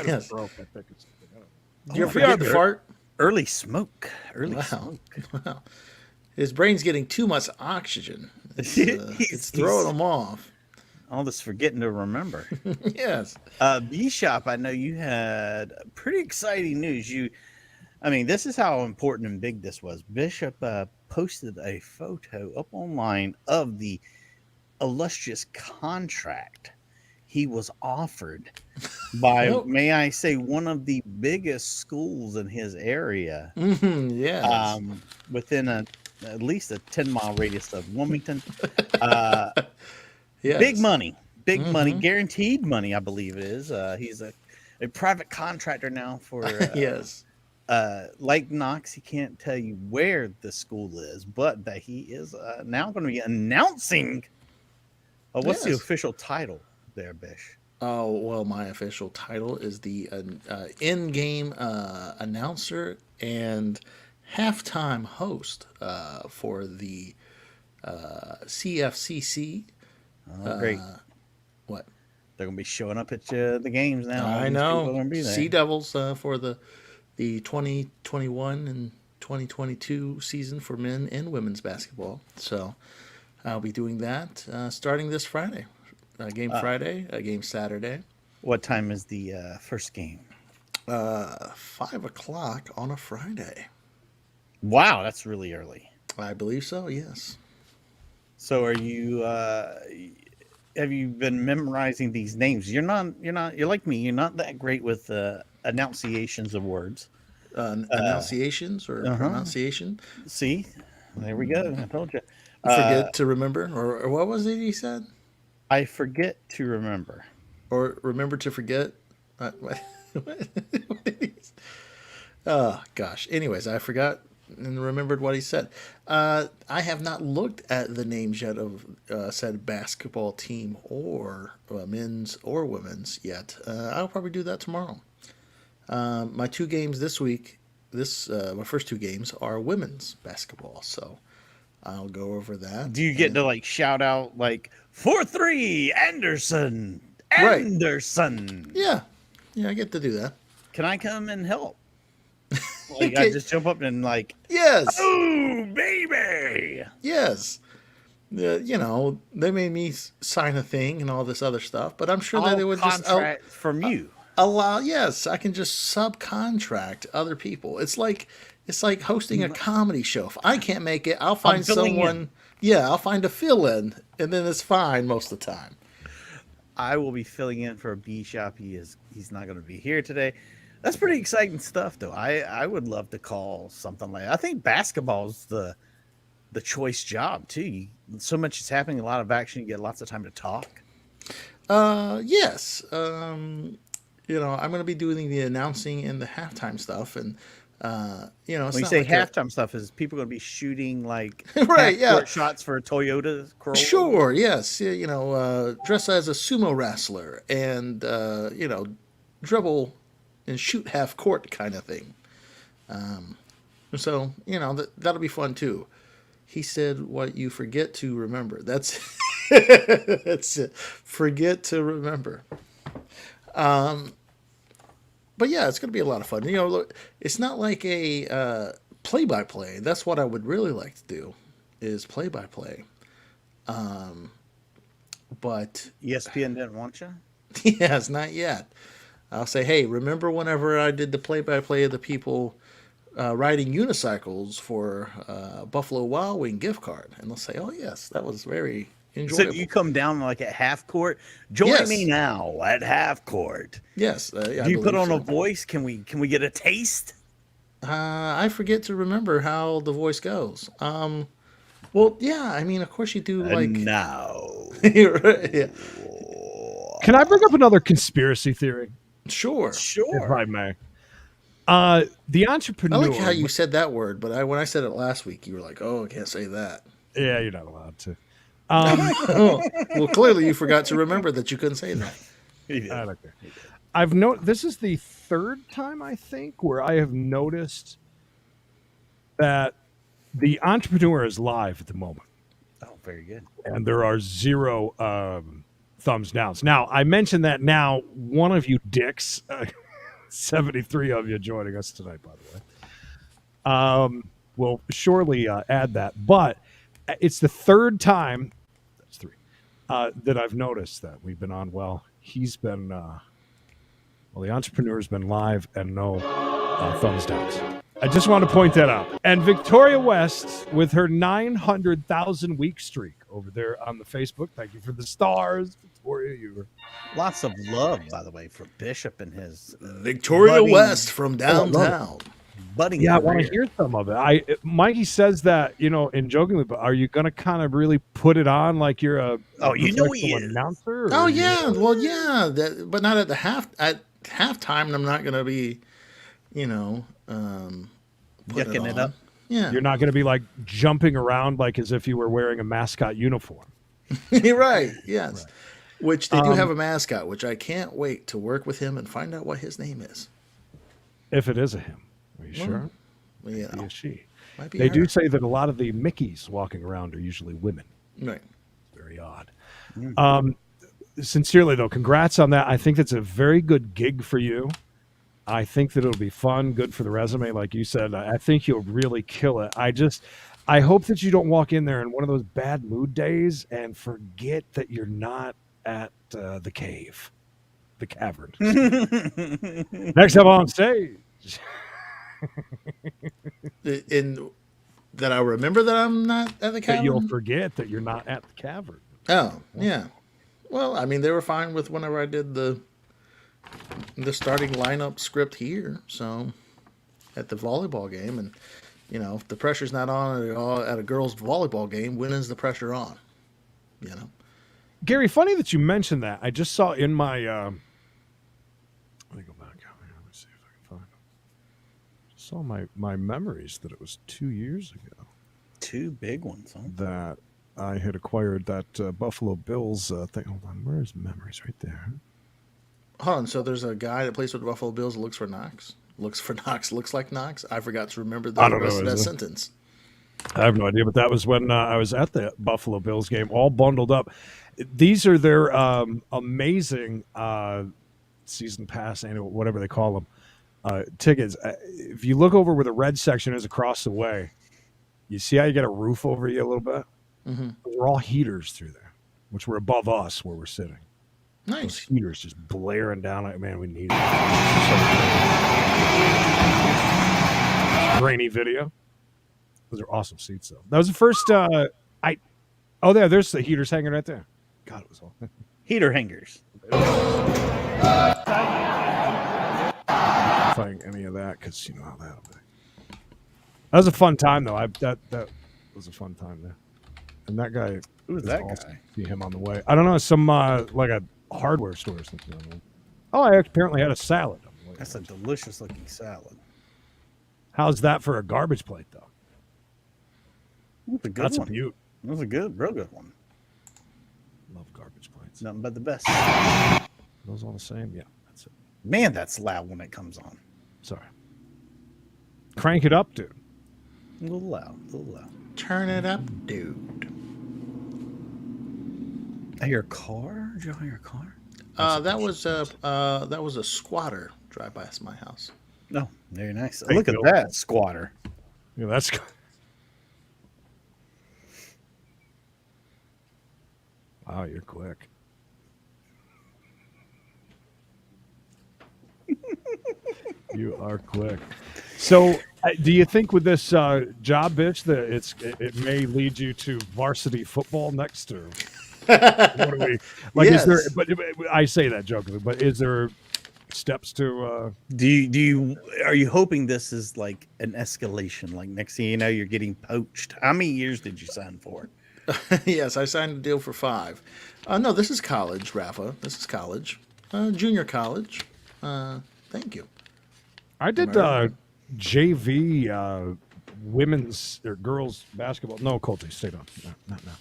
Yes. Broke, I think it's something. Do you ever Oh, yeah, forget to fart? Early smoke. Early Wow. smoke. Wow. His brain's getting too much oxygen. It's He's throwing him off. all this forgetting to remember. Yes. B-Shop, I know you had pretty exciting news. This is how important and big this was. Bishop posted a photo up online of the illustrious contract he was offered by, Nope. may I say, one of the biggest schools in his area. Yes. Within at least a 10-mile radius of Wilmington. Yes. Big money, guaranteed money, I believe it is. He's a private contractor now for Yes. like Knox. He can't tell you where the school is, but that he is now going to be announcing. What's the Yes. official title there, Bish? Oh, well, my official title is the in-game announcer and halftime host for the CFCC. Oh, great. What? They're going to be showing up at the games now. All I these people are know. gonna be there. Sea Devils for the 2021 and 2022 season for men and women's basketball. So I'll be doing that starting this Friday. A game Friday, a game Saturday. What time is the first game? 5:00 on a Friday. Wow, that's really early. I believe so. Yes. So are you? Have you been memorizing these names? You're like me. You're not that great with enunciations of words. Enunciations or pronunciation. See, there we go. I told you. Forget to remember, or what was it he said? I forget to remember. Or remember to forget. Oh gosh. Anyways, I forgot and remembered what he said. I have not looked at the names yet of said basketball team or men's or women's yet. I'll probably do that tomorrow. My 2 games this week, my first 2 games are women's basketball. So I'll go over that. Do you get to like shout out like 4-3 Anderson? Right. Anderson. Yeah. Yeah, I get to do that. Can I come and help? Like I just jump up and like, yes. Oh, baby. Yes. You know, they made me sign a thing and all this other stuff, but I'm sure that they would just contract from you. Allow. Yes, I can just subcontract other people. It's like hosting a comedy show. If I can't make it, I'll find someone. Yeah, I'll find a fill-in, and then it's fine most of the time. I will be filling in for a B shop. He's not going to be here today. That's pretty exciting stuff, though. I would love to call something like. I think basketball's the choice job too. So much is happening, a lot of action. You get lots of time to talk. Yes. You know, I'm going to be doing the announcing and the halftime stuff, and you know, it's when you not say like halftime stuff, is people going to be shooting like right, yeah, shots for a Toyota Corolla? Sure, yes. You know, dress as a sumo wrestler and you know, dribble and shoot half court kind of thing. So you know that'll be fun too. He said, "What you forget to remember." That's that's it. Forget to remember. But yeah, it's going to be a lot of fun. You know, look, it's not like a play-by-play. That's what I would really like to do, is play-by-play. But ESPN didn't want you? yes, not yet. I'll say, hey, remember whenever I did the play-by-play of the people riding unicycles for Buffalo Wild Wing gift card? And they'll say, oh, yes, that was very enjoyable. So you come down like at half court. Join me now at half court. Yes. Do you put on a voice? Can we get a taste? I forget to remember how the voice goes. Well, yeah. I mean, of course you do. Like now. Yeah. Can I bring up another conspiracy theory? Sure. If I may. The entrepreneur. I like how you said that word, but when I said it last week, you were like, "Oh, I can't say that." Yeah, you're not allowed to. Well, clearly you forgot to remember that you couldn't say that. I don't care. This is the third time I think where I have noticed that the entrepreneur is live at the moment. Oh, very good. And there are 0 thumbs downs. Now, I mentioned that now one of you dicks, 73 of you joining us tonight, by the way, will surely add that. But it's the third time, that's 3, that I've noticed that we've been on. Well, he's been, the entrepreneur's been live and no thumbs downs. I just want to point that out. And Victoria West with her 900,000 week streak over there on the Facebook. Thank you for the stars, Victoria. You were lots of love, by the way, for Bishop and his Victoria West from downtown. Budding. Yeah, I want to hear some of it. Mikey says that, you know, in jokingly, but are you going to kind of really put it on like you're a announcer? Oh yeah, well yeah, but not at halftime. I'm not going to be, you know, yucking it up. Yeah, you're not going to be like jumping around like as if you were wearing a mascot uniform. You're right. Yes, right. Which they do have a mascot, which I can't wait to work with him and find out what his name is. If it is a him. Are you sure? Well, you know, Maybe a she. Might be they her. do say that a lot of the Mickeys walking around are usually women. Right. It's very odd. Sincerely, though, congrats on that. I think that's a very good gig for you. I think that it'll be fun, good for the resume, like you said. I think you'll really kill it. I hope that you don't walk in there in one of those bad mood days and forget that you're not at the cave, the cavern. Next up on stage. In that I remember that I'm not at the cavern. That you'll forget that you're not at the cavern. Oh, yeah. Well, I mean, they were fine with whenever I did the starting lineup script here. So at the volleyball game, and you know, if the pressure's not on at a girls' volleyball game, when is the pressure on? You know. Gary, funny that you mentioned that. I just saw in my. Let me go back. Let me see if I can find it. Saw my memories that it was 2 years ago. 2 big ones, huh? That I had acquired that Buffalo Bills thing. Hold on, where's memories? Right there. Hold on. So there's a guy that plays with the Buffalo Bills that looks for Knox. Looks like Knox. I forgot to remember the rest of that sentence. I have no idea, but that was when I was at the Buffalo Bills game, all bundled up. These are their amazing season pass, annual, whatever they call them, tickets. If you look over where the red section is across the way, you see how you get a roof over you a little bit? Mm-hmm. Those are all heaters through there, which were above us where we're sitting. Nice. Those heaters just blaring down. Like, man, we need it. Grainy video. Those are awesome seats, though. That was the first. There's the heaters hanging right there. God, it was all Heater hangers. Fighting any of that because you know how that'll be. That was a fun time, though. That was a fun time there. And that guy. Who's that guy? See him on the way. I don't know. Some like a hardware store or something. Oh, I apparently had a salad. That's a delicious looking salad. How's that for a garbage plate, though? That's a beaut. That was a real good one. Love garbage plates. Nothing but the best. Those all the same? Yeah, that's it. Man, that's loud when it comes on. Sorry. Crank it up, dude. A little loud. Turn it up, dude. I hear a car. Did you hear a car? That was a squatter drive by my house. No, very nice. Hey, Look at Bill. that squatter. Yeah, that's. Wow, you're quick. You are quick. So, do you think with this job, bitch, that it may lead you to varsity football next, or what do we like? Yes. Is there? But I say that jokingly, but is there steps to? Are you hoping this is like an escalation? Like next thing you know, you're getting poached. How many years did you sign for? Yes, I signed a deal for 5. No, this is college, Rafa. This is college, junior college. Thank you. I did JV women's or girls basketball. No, Colty, stay on. No, not now.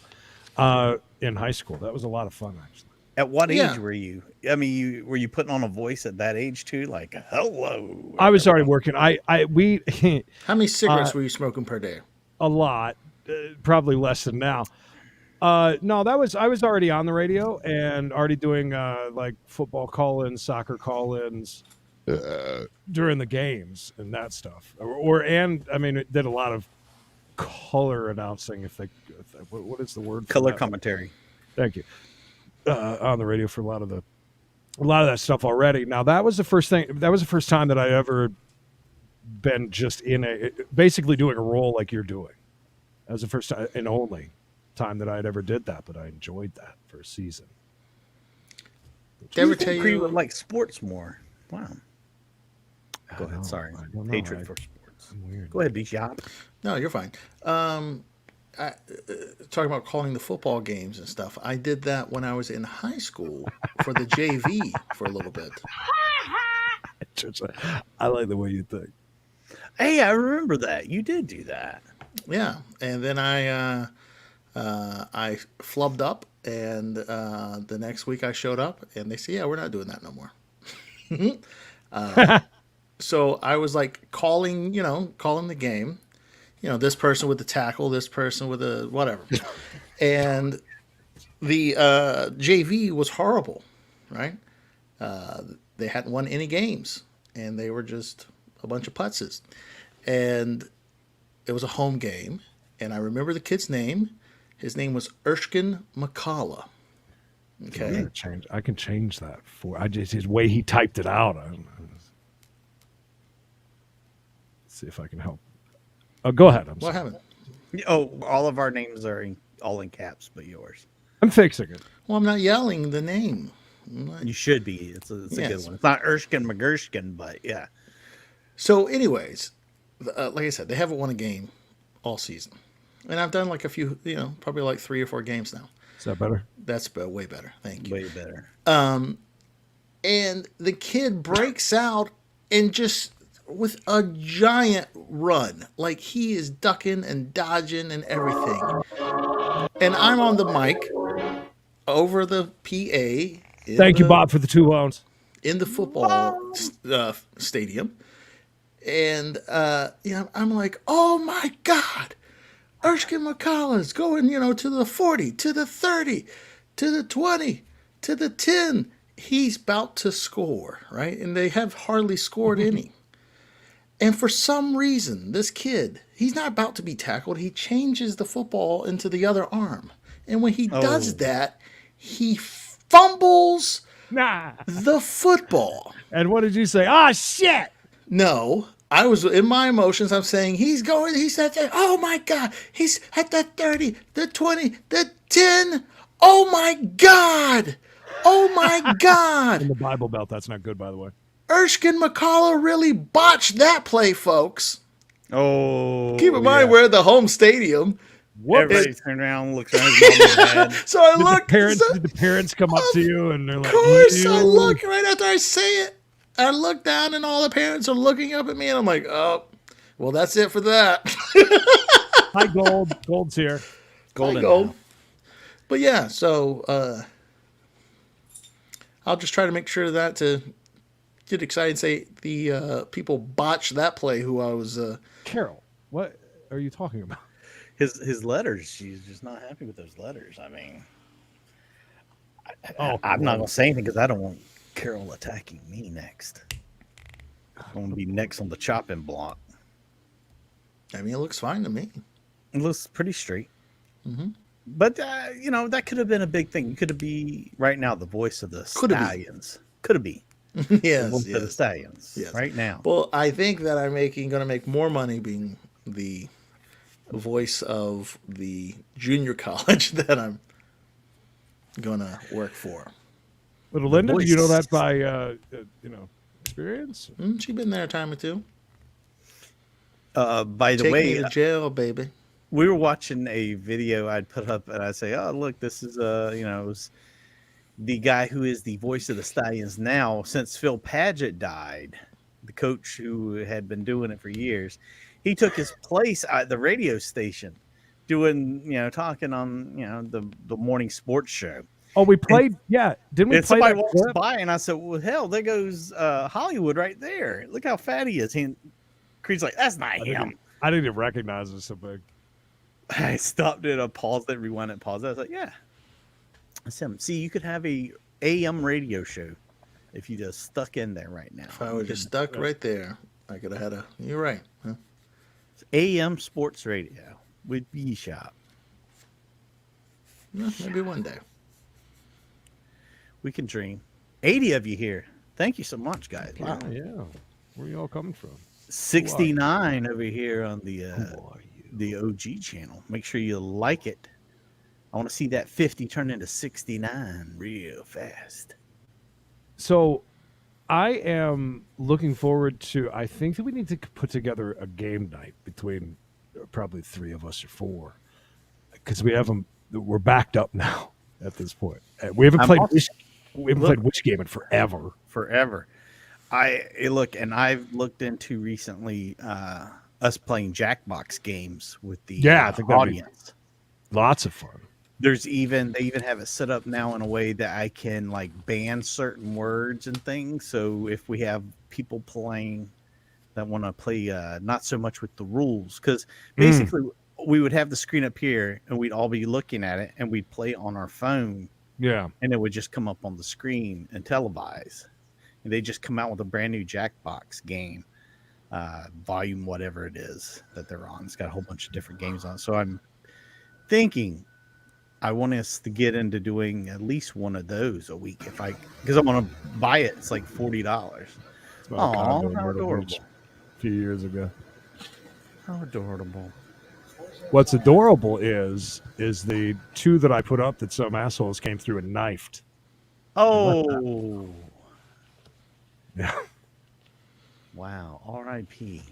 In high school, that was a lot of fun, actually. At what age were you? I mean, were you putting on a voice at that age too? Like, hello. I was already working. We. How many cigarettes were you smoking per day? A lot, probably less than now. No, I was already on the radio and already doing like football call-ins, soccer call-ins during the games and that stuff. And I mean, it did a lot of color announcing. What is the word? Color commentary. Thank you. On the radio for a lot of that stuff already. Now that was the first thing. That was the first time that I ever been just basically doing a role like you're doing. That was the first time and only time that I'd ever did that, but I enjoyed that for a season. Did I ever tell you would like sports more? Wow. Go ahead. Sorry. Hatred for sports. Weird. Go ahead, Bishop. No, you're fine. Talking about calling the football games and stuff. I did that when I was in high school for the JV for a little bit. I like the way you think. Hey, I remember that. You did do that. Yeah, and then I flubbed up, and the next week I showed up, and they said, "Yeah, we're not doing that no more." So I was like calling the game. This person with the tackle, this person with the whatever. And the JV was horrible, right? They hadn't won any games, and they were just a bunch of putzes. And it was a home game, and I remember the kid's name. His name was Erskine McCullough. Okay. I can change that his way he typed it out. I don't know. Let's see if I can help. Oh, go ahead. What happened? Oh, all of our names are all in caps, but yours. I'm fixing it. Well, I'm not yelling the name. You should be. It's a good one. It's not Erskine McGershkin, but yeah. So, anyways, like I said, they haven't won a game all season, and I've done like a few, probably like 3 or 4 games now. Is that better? That's way better. Thank you. Way better. And the kid breaks out and just with a giant run, like he is ducking and dodging and everything. And I'm on the mic over the PA. Thank you, Bob, for the 2 loans. In the football stadium. And, I'm like, oh my God, Erskine McCullough's going, to the 40, to the 30, to the 20, to the 10. He's about to score, right? And they have hardly scored any. And for some reason, this kid, he's not about to be tackled. He changes the football into the other arm. And when he does that, he fumbles the football. And what did you say? Ah, shit! No, I was in my emotions. I'm saying he's at the, oh my God, he's at the 30, the 20, the 10. Oh my God. Oh my God. In the Bible Belt, that's not good, by the way. Erskine McCullough really botched that play, folks. Oh, keep in mind we're at the home stadium. Everybody turned around and looked around his mom's head. So I Did look. the parents come up to you and they're like, Of course, I "You." look right after I say it. I look down and all the parents are looking up at me, and I'm like, oh, well, that's it for that. Hi, Gold. Gold's here. Hi, Gold. But yeah, so I'll just try to make sure that to get excited and say the people botched that play who I was. Carol, what are you talking about? His letters. She's just not happy with those letters. I mean, I'm not gonna say anything because I don't want Carol attacking me next. I'm gonna be next on the chopping block. I mean, it looks fine to me. It looks pretty straight. Mm-hmm. But that could have been a big thing. You could have be right now the voice of the Stallions. Could have been. Yes, the voice of the Stallions. Yes. Right now. Well, I think that I'm going to make more money being the voice of the junior college that I'm going to work for. Little Linda, do you know that by experience? She's been there a time or two. By the Take way, me to jail, baby. We were watching a video I'd put up, and I'd say, "Oh, look, this is it was the guy who is the voice of the Stallions now. Since Phil Paget died, the coach who had been doing it for years, he took his place at the radio station, doing talking on the morning sports show." Oh, we played. Didn't we play somebody that walks clip? by, and I said, "Well, hell, there goes Hollywood right there. Look how fat he is." Creed's like, "That's not him." I didn't even recognize it so big. I stopped it, I paused it, rewind it, paused it. I was like, yeah. That's him. See, you could have a AM radio show if you just stuck in there right now. If I would just stuck right there, I could have had a. You're right. Huh? It's AM sports radio with B Shop. Yeah, maybe one day. We can dream. 80 of you here. Thank you so much, guys. Wow. Yeah. Where are you all coming from? 69 over here on the OG channel. Make sure you like it. I want to see that 50 turn into 69 real fast. So I am looking forward to, I think that we need to put together a game night between probably 3 of us or 4, because we have them. We're backed up now at this point. We haven't played Which Game in forever. I've looked into recently us playing Jackbox games with the I think audience. Lots of fun. They even have it set up now in a way that I can like ban certain words and things. So if we have people playing that want to play not so much with the rules, because basically we would have the screen up here and we'd all be looking at it and we'd play on our phone. Yeah. And it would just come up on the screen and televise. And they just come out with a brand new Jackbox game, volume whatever it is that they're on. It's got a whole bunch of different games on it. So I'm thinking I want us to get into doing at least one of those a week because I want to buy it. It's like $40. Oh, how adorable! A few years ago. How adorable! What's adorable is the 2 that I put up that some assholes came through and knifed. Oh, yeah! Wow! R.I.P.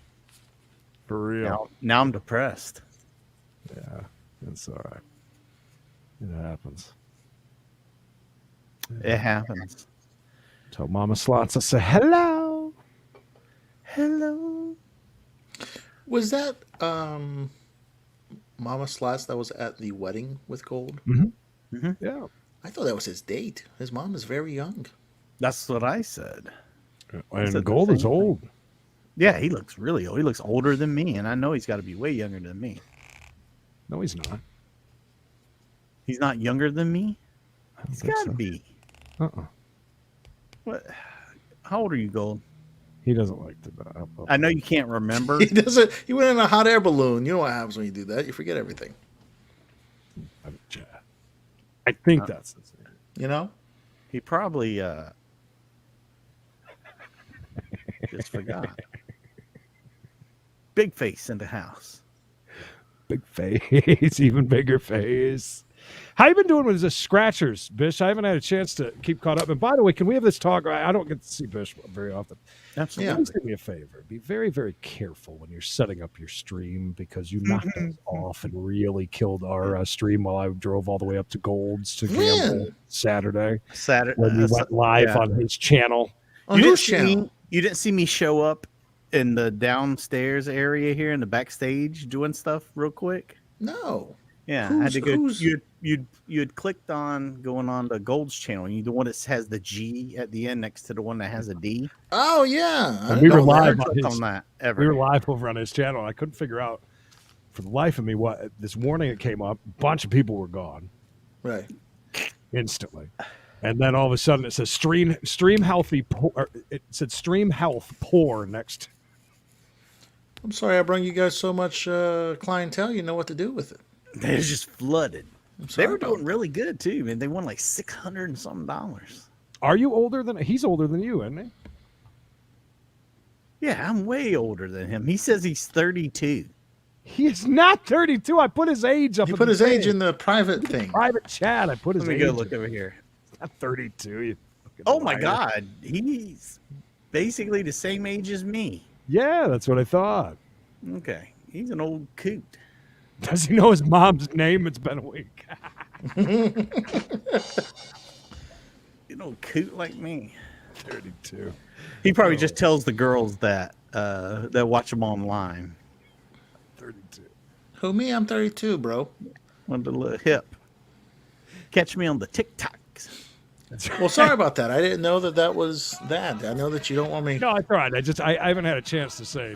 For real. Now I'm depressed. Yeah, it's all right. It happens. It happens. Tell Mama Slots I say hello. Hello. Was that Mama Slots that was at the wedding with Gold? Mm-hmm. Mm-hmm. Yeah. I thought that was his date. His mom is very young. That's what I said. And Gold is old. Yeah, he looks really old. He looks older than me, and I know he's got to be way younger than me. No, he's not. He's not younger than me? He's got to be. Uh-uh. What? How old are you, Gold? He doesn't like to. I know you can't remember. He doesn't. He went in a hot air balloon. You know what happens when you do that? You forget everything. I think that's his name. You know? He probably just forgot. Big face in the house. Big face, even bigger face. How you been doing with the scratchers, Bish? I haven't had a chance to keep caught up. And by the way, can we have this talk? I don't get to see Bish very often. Absolutely. Please do me a favor. Be very, very careful when you're setting up your stream because you knocked us off and really killed our stream while I drove all the way up to Gold's to gamble Saturday. When we went live on his channel. On whose channel? You didn't see me show up in the downstairs area here in the backstage doing stuff real quick? No. Yeah, I had to go. You had clicked on going on the Gold's channel. You the one that has the G at the end next to the one that has a D. Oh yeah, And we were live on that. We were live over on his channel. I couldn't figure out for the life of me what this warning that came up. A bunch of people were gone, right, instantly, and then all of a sudden it says stream healthy. It said stream health poor next. I'm sorry I brought you guys so much clientele. You know what to do with it. They're just flooded. They were doing that. really good too, man. They won like $600 and something. Are you older than he's older than you, isn't he? Yeah, I'm way older than him. He says he's 32. He is not 32. I put his age up. He put his age in the private thing. Private chat. I put his Let age. me go look over here. It's not 32. Oh my God. He's basically the same age as me. Yeah, that's what I thought. Okay. He's an old coot. Does he know his mom's name? It's been a week. You know, coot like me. 32. He probably just tells the girls that that watch him online. 32. Who, me? I'm 32, bro. On the little hip. Catch me on the TikToks. Well, sorry about that. I didn't know that was that. I know that you don't want me. No, it's all right. I haven't had a chance to say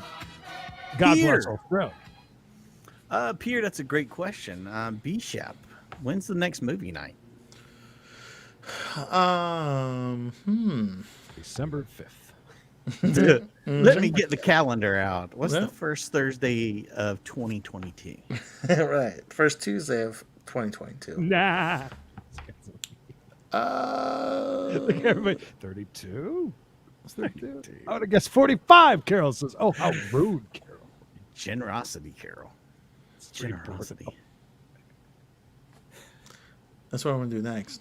God Pierre. bless Australia. Pierre, that's a great question. B-Shap, when's the next movie night? December 5th. Let me get the calendar out. What's the first Thursday of 2022? Right. First Tuesday of 2022. Nah. Look, everybody. 32? 32? I would have guessed 45, Carol says. Oh, how rude, Carol. Generosity, Carol. It's generosity. That's what I'm going to do next.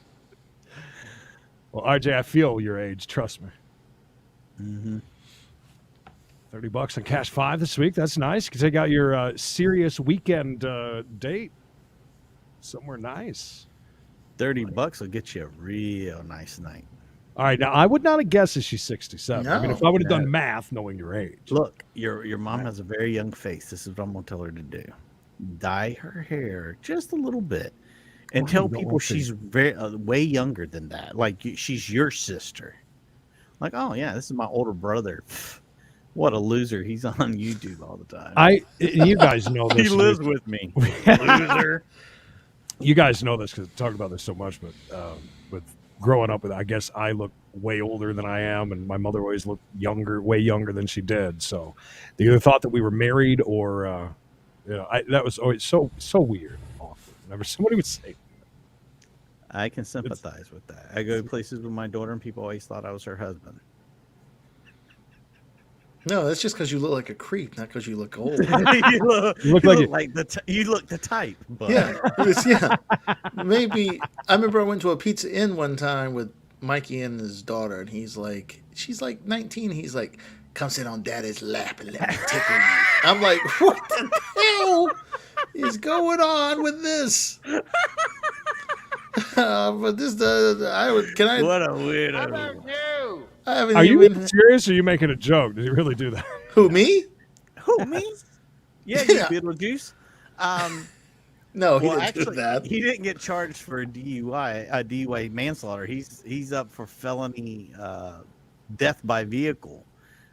Well, RJ, I feel your age. Trust me. Mm-hmm. $30 on Cash 5 this week. That's nice. You can take out your serious weekend date somewhere nice. $30 will get you a real nice night. All right, now I would not have guessed that she's 67. I mean, if I would have done math, knowing your age. Look, your mom has a very young face. This is what I'm going to tell her to do. Dye her hair just a little bit, and tell people she's very way younger than that. Like she's your sister. Like, oh yeah, this is my older brother. What a loser! He's on YouTube all the time. You guys know this. He lives with me. Loser. You guys know this because I talk about this so much, but with growing up, I guess I look way older than I am, and my mother always looked younger, way younger than she did. So they either thought that we were married, or that was always so weird, awkward. Whenever somebody would say, I can sympathize with that. I go places with my daughter, and people always thought I was her husband. No, that's just because you look like a creep, not because you look old. you look the type. But. Yeah, maybe. I remember I went to a Pizza Inn one time with Mikey and his daughter, and she's like 19. He's like, "Come sit on Daddy's lap and let me tickle you." I'm like, "What the hell is going on with this?" But this does. Can I? What a weirdo. Are you serious, or are you making a joke? Did he really do that? Who, me? Who, me? Yeah, you Beetlejuice. No, he well, didn't do that. He didn't get charged for DUI manslaughter. He's up for felony death by vehicle.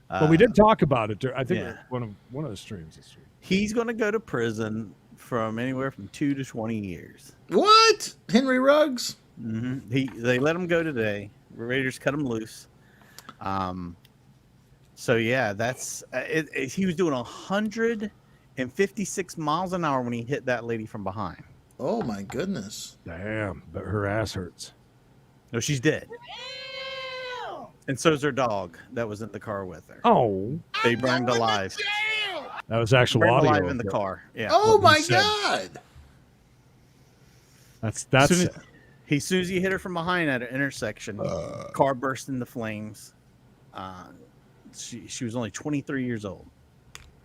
But we did talk about it. I think one of the streams this week. He's going to go to prison from anywhere from 2 to 20 years. What? Henry Ruggs? They let him go today. The Raiders cut him loose. So yeah, that's he was doing 156 miles an hour when he hit that lady from behind. Oh my goodness! Damn, but her ass hurts. No, she's dead. And so's her dog that was in the car with her. Oh, they burned alive. That was actual burned audio alive in the car. Yeah. Oh my god! That's. As soon as he hit her from behind at an intersection, car burst into flames. She was only 23 years old.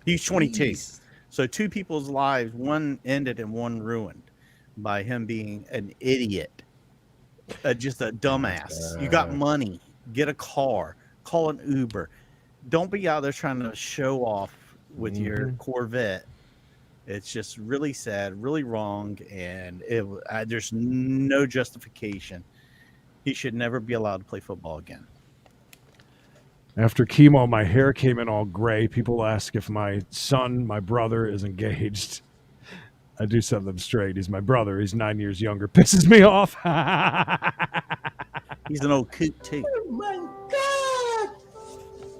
He's 22. Jeez. So 2 people's lives, one ended and one ruined by him being an idiot. Just a dumbass. You got money. Get a car. Call an Uber. Don't be out there trying to show off with your Corvette. It's just really sad, really wrong, and there's no justification. He should never be allowed to play football again. After chemo, my hair came in all gray. People ask if my son, my brother, is engaged. I do set them straight. He's my brother. He's 9 years younger. Pisses me off. He's an old coot, too. Oh my God!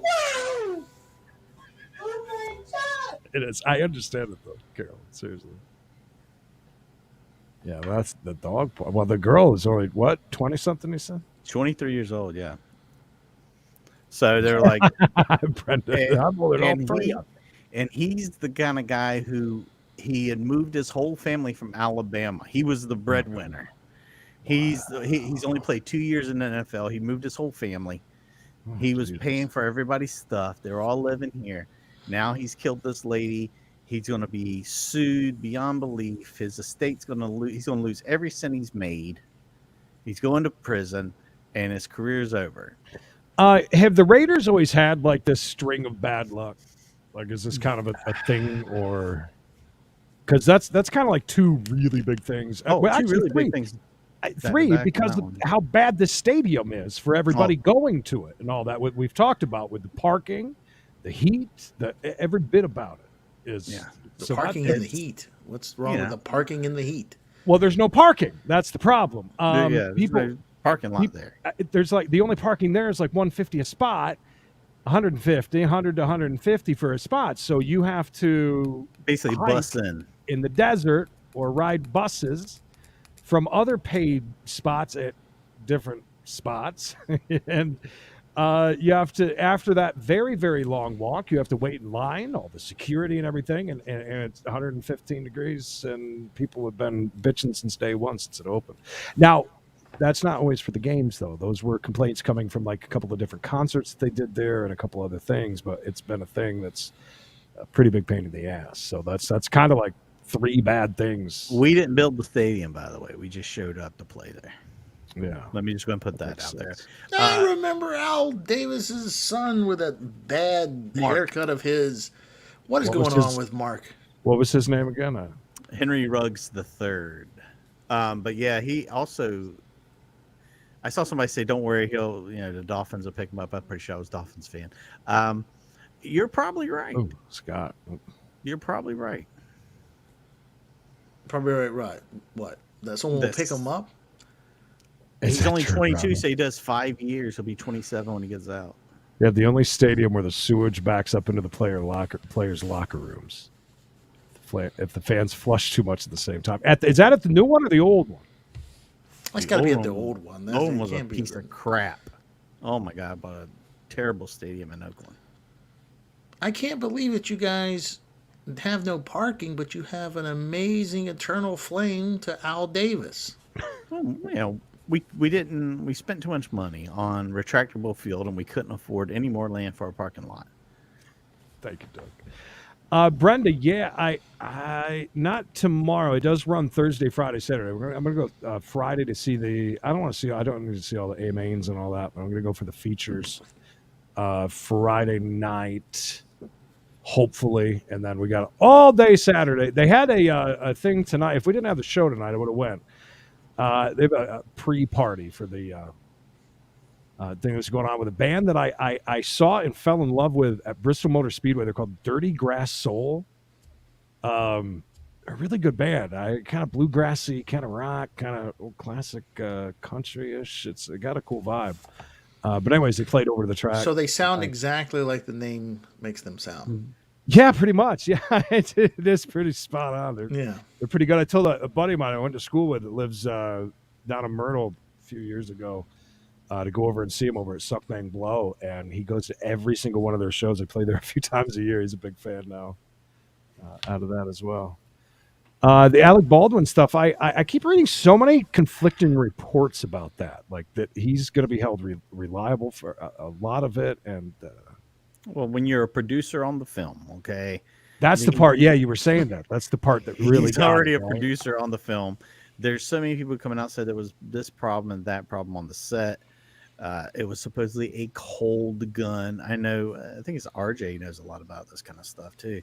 No! Oh my God! It is. I understand it, though, Carol. Seriously. Yeah, that's the dog part. Well, the girl is only, what, 20-something, he said? 23 years old, yeah. So they're like, Brenda, I'm older than all three. And he's the kind of guy who he had moved his whole family from Alabama. He was the breadwinner. He's only played 2 years in the NFL. He moved his whole family. He was paying for everybody's stuff. They're all living here. Now he's killed this lady. He's going to be sued beyond belief. His estate's going to lose. He's going to lose every cent he's made. He's going to prison, and his career's over. Have the Raiders always had like this string of bad luck? Like, is this kind of a thing, or because that's kind of like 2 really big things? Oh, well, 2 actually, really 3. big things. 3 because of how bad this stadium is for everybody going to it and all that. What we've talked about with the parking, the heat, every bit about it is the parking in the heat. What's wrong with the parking in the heat? Well, there's no parking. That's the problem. People. No parking lot there. There's like the only parking there is like $150 a spot, 100 to 150 for a spot. So you have to basically bus in the desert or ride buses from other paid spots at different spots, and you have to, after that very, very long walk, you have to wait in line, all the security and everything, and it's 115 degrees, and people have been bitching since day one, since it opened. Now, that's not always for the games, though. Those were complaints coming from like a couple of different concerts they did there and a couple other things, but it's been a thing that's a pretty big pain in the ass. So that's kind of like 3 bad things. We didn't build the stadium, by the way. We just showed up to play there. Yeah. Let me just go and put that out there. I remember Al Davis's son with that bad haircut of his. What is going on with Mark? What was his name again? Henry Ruggs III. But yeah, he also. I saw somebody say, "Don't worry, the Dolphins will pick him up." I'm pretty sure I was a Dolphins fan. You're probably right. Oh, Scott. You're probably right. Probably right. What? That someone will pick him up? He's only 22, so he does 5 years. He'll be 27 when he gets out. Yeah, the only stadium where the sewage backs up into the players' locker rooms. If the fans flush too much at the same time. Is that at the new one or the old one? It's got to be at the old one. The old one was a piece of crap. Oh, my God. But a terrible stadium in Oakland. I can't believe that you guys have no parking, but you have an amazing eternal flame to Al Davis. Well, we spent too much money on retractable field, and we couldn't afford any more land for our parking lot. Thank you, Doug. Brenda, yeah, I not tomorrow. It does run Thursday, Friday, Saturday. I'm gonna go Friday to see I don't need to see all the A-mains and all that, but I'm gonna go for the features Friday night, hopefully, and then we got all day Saturday. They had a thing tonight. If we didn't have the show tonight, I would have went. They have a pre-party for the thing that's going on with a band that I saw and fell in love with at Bristol Motor Speedway. They're called Dirty Grass Soul. a really good band. Kind of bluegrassy, kind of rock, kind of classic country-ish. It got a cool vibe. But anyways, they played over the track. So they sound exactly like the name makes them sound. Yeah, pretty much. Yeah, it is pretty spot on. Yeah. They're pretty good. I told a buddy of mine I went to school with that lives down in Myrtle a few years ago to go over and see him over at Suck Bang Blow, and he goes to every single one of their shows. They play there a few times a year. He's a big fan now out of that as well. The Alec Baldwin stuff, I keep reading so many conflicting reports about that, like that he's going to be held reliable for a lot of it. And well, when you're a producer on the film, okay, that's the part. Yeah, you were saying that. That's the part that really. He's already a producer on the film. There's so many people coming out said there was this problem and that problem on the set. It was supposedly a cold gun. I know. I think it's RJ knows a lot about this kind of stuff too.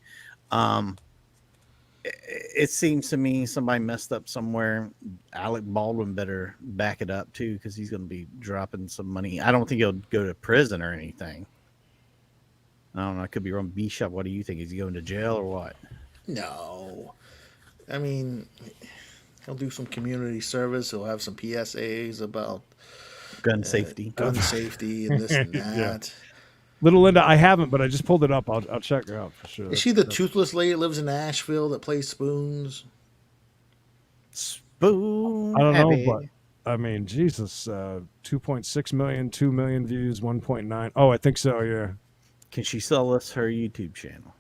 It seems to me somebody messed up somewhere. Alec Baldwin better back it up too, because he's going to be dropping some money. I don't think he'll go to prison or anything. I don't know. I could be wrong. B-Shop, what do you think? Is he going to jail or what? No. I mean, he'll do some community service. He'll have some PSAs about gun safety, and this and that. Yeah. Little Linda, I haven't, but I just pulled it up. I'll check her out for sure. Is she the toothless lady that lives in Asheville that plays spoons? Spoon. I don't know, Abby. but I mean, Jesus, 2.6 million, 2 million views, 1.9. Oh, I think so. Yeah. Can she sell us her YouTube channel?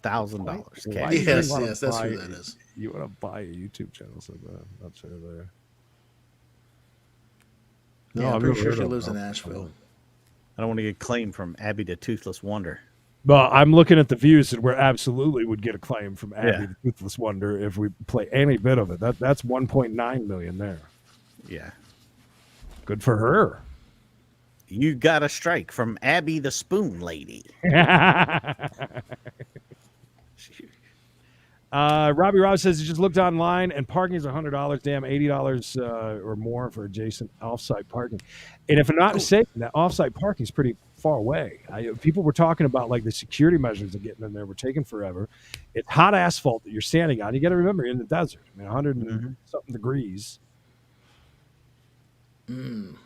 $1,000. Why Yes, do you wanna yes, that's buy- who that is. You want to buy a YouTube channel? So that's her there. Yeah, I'm I've pretty never sure heard she of lives her. in Asheville. I don't want to get claimed from Abby the Toothless Wonder. Well, I'm looking at the views, and we absolutely would get a claim from Abby Yeah. the Toothless Wonder if we play any bit of it. That's 1.9 million there. Yeah. Good for her. You got a strike from Abby the Spoon Lady. Robbie Rob says he just looked online and parking is $100. Damn, $80 or more for adjacent offsite parking. And if I'm not mistaken, that offsite parking is pretty far away. People were talking about like the security measures of getting in there were taking forever. It's hot asphalt that you're standing on. You got to remember, you're in the desert. I mean, 100 and something degrees.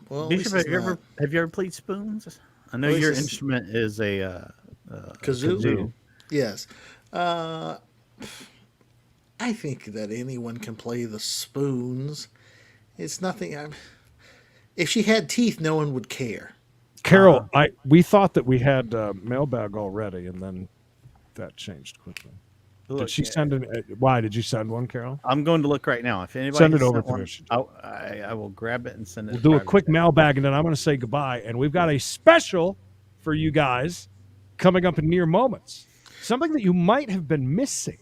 Well, at Bishop, least have you ever played spoons? I know At least your it's- instrument is a kazoo. Yes. I think that anyone can play the spoons. It's nothing. If she had teeth, no one would care. Carol, we thought that we had Mailbag already, and then that changed quickly. Look, did she send an? Why did you send one, Carol? I'm going to look right now. If anybody Send it has over sent to one, us. I will grab it and send it. We'll do a private quick chat. mailbag, and then I'm going to say goodbye. And we've got a special for you guys coming up in near moments. Something that you might have been missing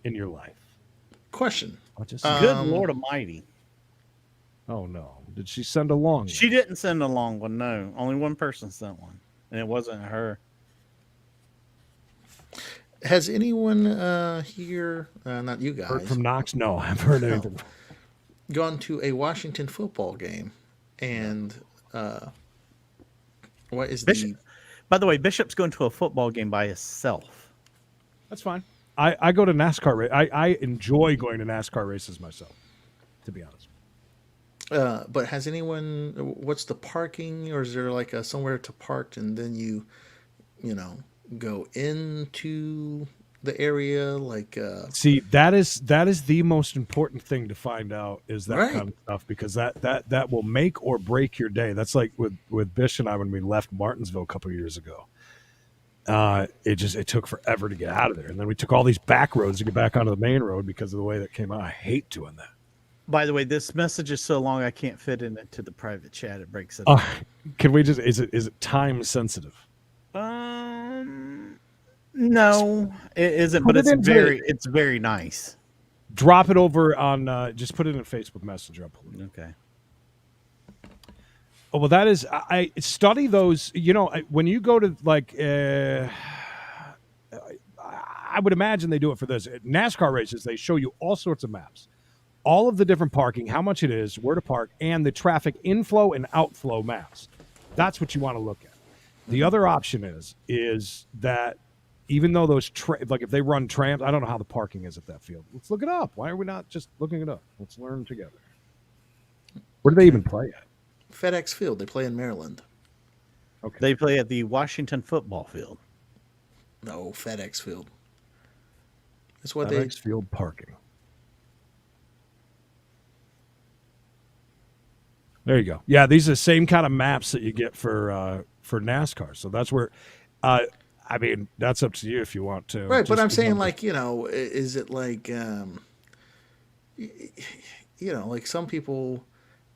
in your life. Question. Good Lord Almighty. Oh no! Did she send a long? She didn't send a long one. No, only one person sent one, and it wasn't her. Has anyone here, not you Heard guys, from Knox? No, I haven't heard anything. gone to a Washington football game? And what is Bishop? By the way, Bishop's going to a football game by himself. That's fine. I go to NASCAR race. I enjoy going to NASCAR races myself, to be honest. But has anyone? What's the parking, or is there like somewhere to park, and then you go into the area? Like, see, that is the most important thing to find out is that Right. kind of stuff, because that will make or break your day. That's like with Bish and I when we left Martinsville a couple of years ago. It took forever to get out of there, and then we took all these back roads to get back onto the main road because of the way that came out. I hate doing that. By the way, this message is so long I can't fit in it to the private chat. It breaks it up. Can we just? Is it time sensitive? No, it isn't. Put But it into it's very nice. Drop it over on. Just put it in Facebook Messenger. I'll pull it. Okay. Oh, well, that is. I study those. When you go to like, I would imagine they do it for this. At NASCAR races, they show you all sorts of maps, all of the different parking, how much it is, where to park, and the traffic inflow and outflow maps. That's what you want to look at. The other option is that even though those like if they run trams, I don't know how the parking is at that field. Let's look it up. Why are we not just looking it up? Let's learn together. Where do they even play at? FedEx Field. They play in Maryland. Okay. They play at the Washington football field. No, FedEx Field. That's what FedEx Field parking. There you go. Yeah, these are the same kind of maps that you get for NASCAR. So that's where, I mean, that's up to you if you want to. Right, but I'm saying, like, you know, is it like, you know, like some people,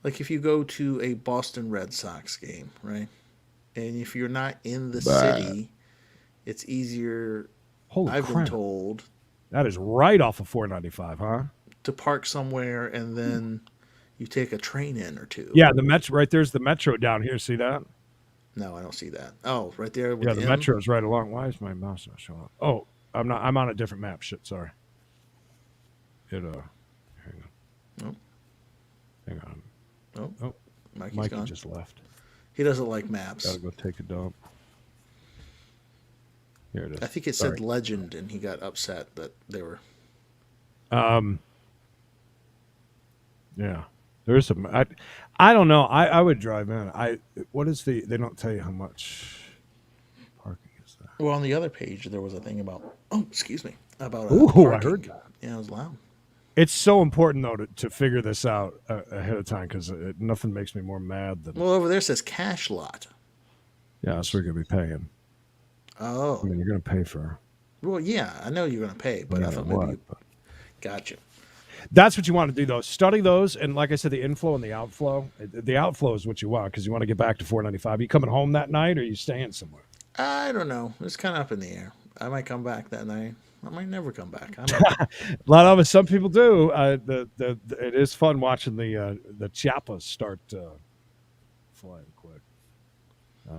like if you go to a Boston Red Sox game, right, and if you're not in the city, it's easier. Holy I've crap. been told That is right off of 495, huh? to park somewhere and then you take a train in or two. Yeah, the metro right there's the metro down here. See that? No, I don't see that. Oh, right there. With Yeah, the metro is right along. Why is my mouse not showing up? Oh, I'm not. I'm on a different map. Shit, sorry. Hang on. Nope. Hang on. Oh, Mikey's Mikey gone. just left. He doesn't like maps. Gotta go take a dump. Here it is. I think it said legend, and he got upset that they were. Yeah, there's some. I don't know. I would drive in. What is the? They don't tell you how much parking is there. Well, on the other page, there was a thing about. Oh, excuse me. About. Ooh, parking. I heard that. Yeah, it was loud. It's so important though to figure this out ahead of time because nothing makes me more mad than. Well, over there says cash lot. Yeah, that's what you're gonna be paying. Oh. I mean, you're gonna pay for. Well, yeah, I know you're going to pay, but I thought maybe. Gotcha. That's what you want to do, though. Study those, and like I said, the inflow and the outflow. The outflow is what you want because you want to get back to 495. Are you coming home that night, or are you staying somewhere? I don't know. It's kind of up in the air. I might come back that night. I might never come back. A lot of us, some people do. It is fun watching the Chiapas start flying quick.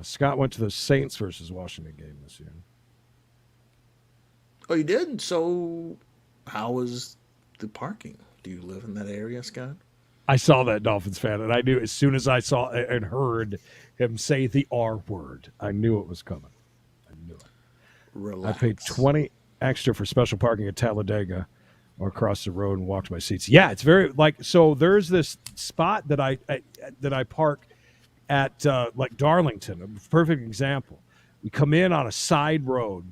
Scott went to the Saints versus Washington game this year. Oh, you did? So, how was the parking? Do you live in that area, Scott? I saw that Dolphins fan, and I knew as soon as I saw and heard him say the R word, I knew it was coming. I knew it. Relax. I paid $20 extra for special parking at Talladega or across the road and walked my seats. Yeah, it's very so there's this spot that I park at like Darlington, a perfect example. We come in on a side road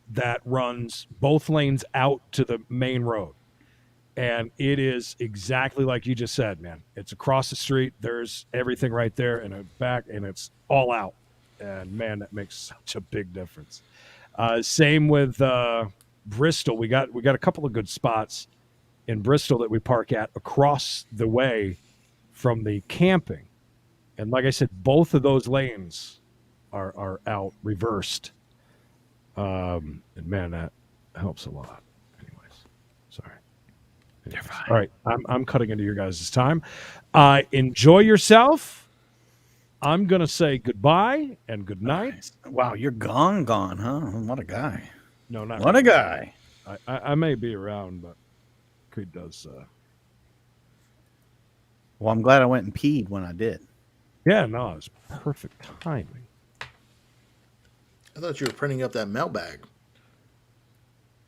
that runs both lanes out to the main road. And it is exactly like you just said, man. It's across the street. There's everything right there and a back, and it's all out. And man, that makes such a big difference. Same with Bristol. We got a couple of good spots in Bristol that we park at across the way from the camping. And like I said, both of those lanes are out reversed. And man, that helps a lot. Anyways, sorry. You're fine. All right, I'm cutting into your guys' time. Enjoy yourself. I'm gonna say goodbye and good night. Wow, you're gone, huh? What a guy. No, not what really. a guy. I may be around, but Creed does. Well, I'm glad I went and peed when I did. Yeah, no, it was perfect timing. I thought you were printing up that mailbag.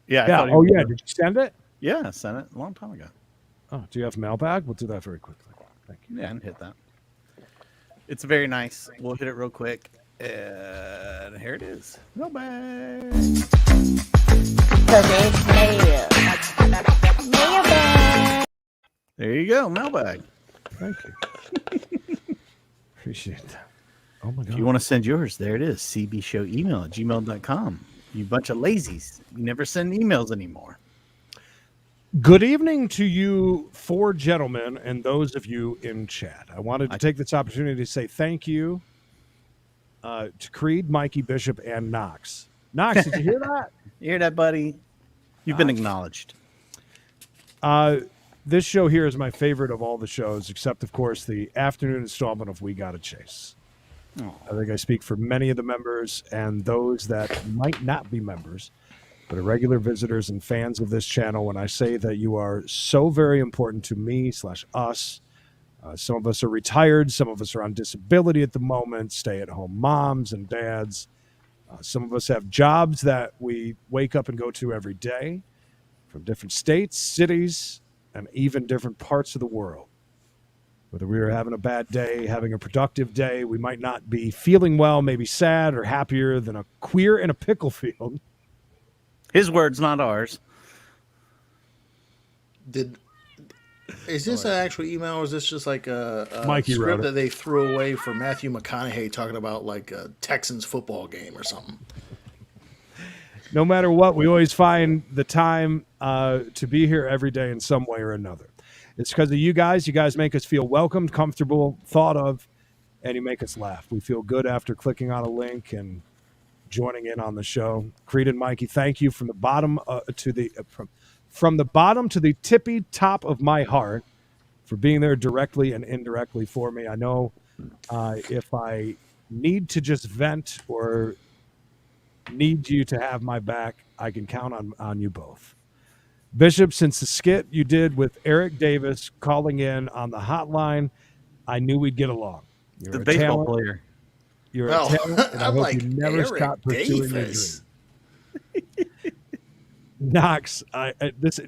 Yeah. Yeah. Oh, yeah. Did you send it? Yeah, I sent it a long time ago. Oh, do you have Mailbag? We'll do that very quickly. Thank you. Yeah, I didn't hit that. It's very nice. We'll hit it real quick. And here it is. Mailbag. Mailbag. There you go. Mailbag. Thank you. Appreciate that. Oh, my God. If you want to send yours, there it is. cbshowemail@gmail.com. You bunch of lazies. You never send emails anymore. Good evening to you, four gentlemen, and those of you in chat. I wanted to take this opportunity to say thank you to Creed, Mikey, Bishop, and Knox. Knox, did you hear that? You hear that, buddy? You've been acknowledged. This show here is my favorite of all the shows, except, of course, the afternoon installment of We Gotta Chase. Oh. I think I speak for many of the members and those that might not be members, but are regular visitors and fans of this channel when I say that you are so very important to me / us. Some of us are retired. Some of us are on disability at the moment, stay-at-home moms and dads. Some of us have jobs that we wake up and go to every day from different states, cities, and even different parts of the world. Whether we are having a bad day, having a productive day, we might not be feeling well, maybe sad or happier than a queer in a pickle field. His words, not ours. Is this an actual email, or is this just like a Mikey wrote script it. that they threw away for Matthew McConaughey talking about like a Texans football game or something? No matter what, we always find the time to be here every day in some way or another. It's because of you guys. You guys make us feel welcomed, comfortable, thought of, and you make us laugh. We feel good after clicking on a link and joining in on the show. Creed and Mikey, thank you from the bottom to the from the bottom to the tippy top of my heart for being there directly and indirectly for me. I know if I need to just vent or need you to have my back, I can count on you both. Bishop, since the skit you did with Eric Davis calling in on the hotline, I knew we'd get along. You're The a baseball talent. player. You're Oh, a talent, and I I'm hope like, you never Eric stop pursuing your dream. Davis. Knox,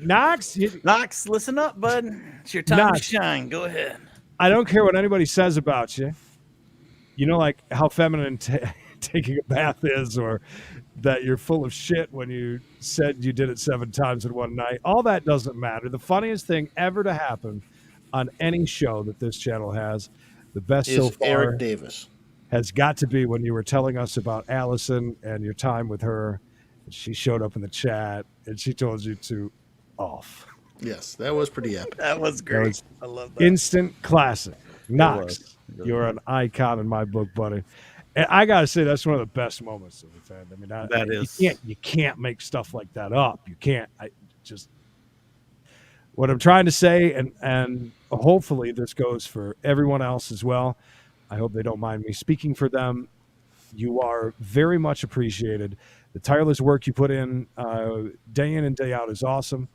Knox, Knox, listen up, bud. It's your time Knox. to shine. Go ahead. I don't care what anybody says about you. You know, like how feminine taking a bath is, or that you're full of shit when you said you did it 7 times in one night. All that doesn't matter. The funniest thing ever to happen on any show that this channel has, the best Is so far, Eric Davis. has got to be when you were telling us about Allison and your time with her. She showed up in the chat and she told you to off. Yes, that was pretty epic. That was That great. was I love that. instant classic. Knox, was. you're an icon in my book, buddy. And I gotta say, that's one of the best moments that we've had. I mean, That is. you can't make stuff like that up. You can't. What I'm trying to say, and hopefully this goes for everyone else as well. I hope they don't mind me speaking for them. You are very much appreciated. The tireless work you put in day in and day out is awesome.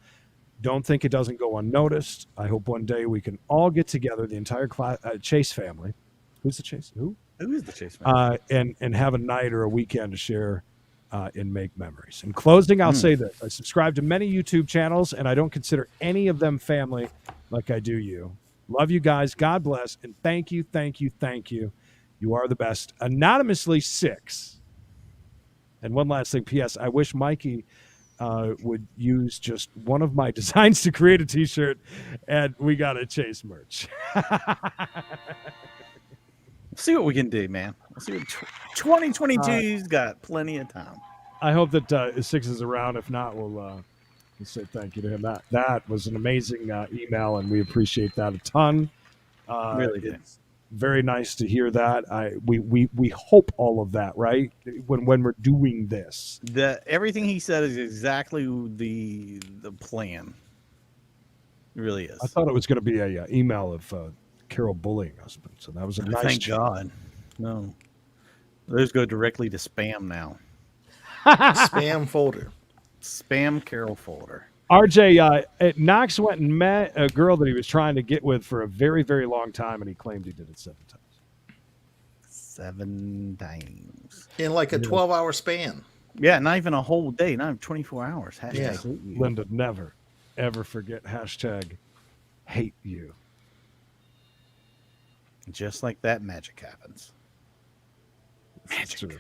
Don't think it doesn't go unnoticed. I hope one day we can all get together, the entire Chase family. Who's the Chase? Who is the Chase family? And have a night or a weekend to share and make memories. In closing, I'll say this. I subscribe to many YouTube channels, and I don't consider any of them family like I do you. Love you guys. God bless. And thank you, thank you, thank you. You are the best. Anonymously 6. And one last thing, P.S. I wish Mikey would use just one of my designs to create a T-shirt, and we got a Chase merch. See what we can do, man. We'll see what 2022's got plenty of time. I hope that 6 is around. If not, we'll say thank you to him. That was an amazing email, and we appreciate that a ton. Really did. It's very nice to hear that. We hope all of that, right? When we're doing this, Everything he said is exactly the plan. It really is. I thought it was going to be a email of Carol bullying us, but so that was a nice. Thank God. No, those go directly to spam now. Spam folder. Spam Carol folder. RJ, Knox went and met a girl that he was trying to get with for a very, very long time, and he claimed he did it 7 times. 7 times. In like a 12-hour span. Yeah, not even a whole day, not even 24 hours. Hashtag Yeah. hate you. Linda, never, ever forget hashtag hate you. Just like that, magic happens. That's true.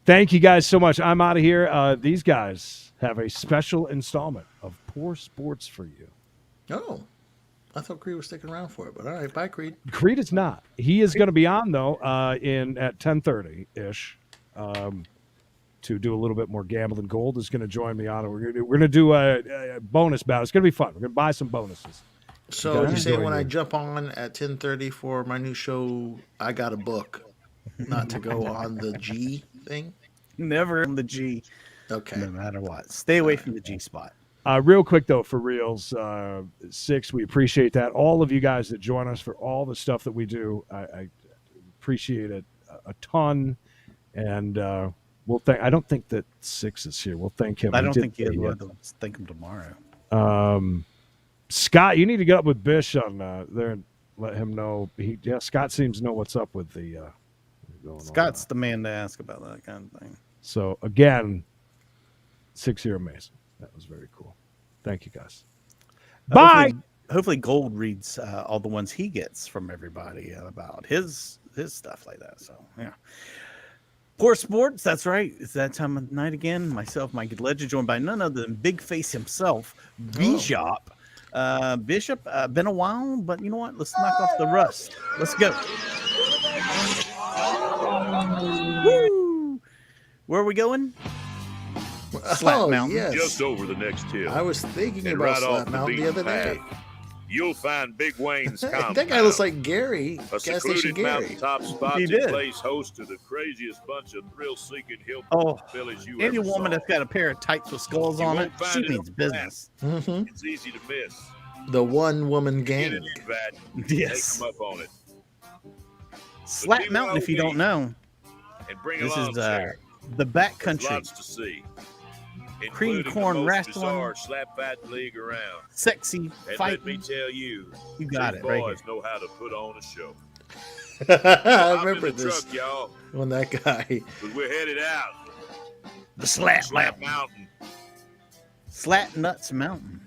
Thank you guys so much. I'm out of here. These guys have a special installment of Poor Sports for you. Oh, I thought Creed was sticking around for it, but all right, bye, Creed. Creed is not. He is going to be on though at 10:30 ish to do a little bit more gambling. Gold is going to join me on it. We're going to do a bonus battle. It's going to be fun. We're going to buy some bonuses. So Okay. you say when I Enjoy jump on at 10:30 for my new show, I got a book, not to go on the G thing. Never on the G. Okay. No matter what. Stay away from the G spot. Real quick though, for reals, 6, we appreciate that. All of you guys that join us for all the stuff that we do, I appreciate it a ton. And we'll thank. I don't think that 6 is here. We'll thank him. I He don't did think say you'll yes. thank him tomorrow. Scott, you need to get up with Bish on there and let him know. Scott seems to know what's up with the. Going Scott's on. the man to ask about that kind of thing. So again, 6-year amazing. That was very cool. Thank you guys. Bye. Hopefully Gold reads all the ones he gets from everybody about his stuff like that. So yeah. Poor Sports, that's right. It's that time of night again. Myself, Mikey Ledger, joined by none other than Big Face himself, Bishop. Bishop, been a while, but you know what? Let's knock off the rust. Let's go. Woo! Where are we going? Slap Mountain. Yes. Just over the next hill. I was thinking and about right Slap off the Mountain the other beaten day. path, you'll find Big Wayne's compound. That guy looks like Gary, a gas station secluded Gary. mountaintop spot He that did. plays host to the craziest bunch of thrill-seeking hillbillies you Any ever woman saw. that's got a pair of tights with skulls You on won't it, find she it means on business. Mm-hmm. It's easy to miss. The one-woman gang. Get in your vat, Yes. take 'em up on it. Slap Mountain, if you don't know, And bring this along is Sarah. the back There's country. lots to see. Cream including corn the most wrestling. bizarre slap fight league around. Sexy And let me fighting. tell you, You got these it right boys here. know how to put on a show. I Hop remember in the this truck, y'all, when that guy. but we're headed out. The Slap Slap Mountain. Mountain. Slap Nuts Mountain.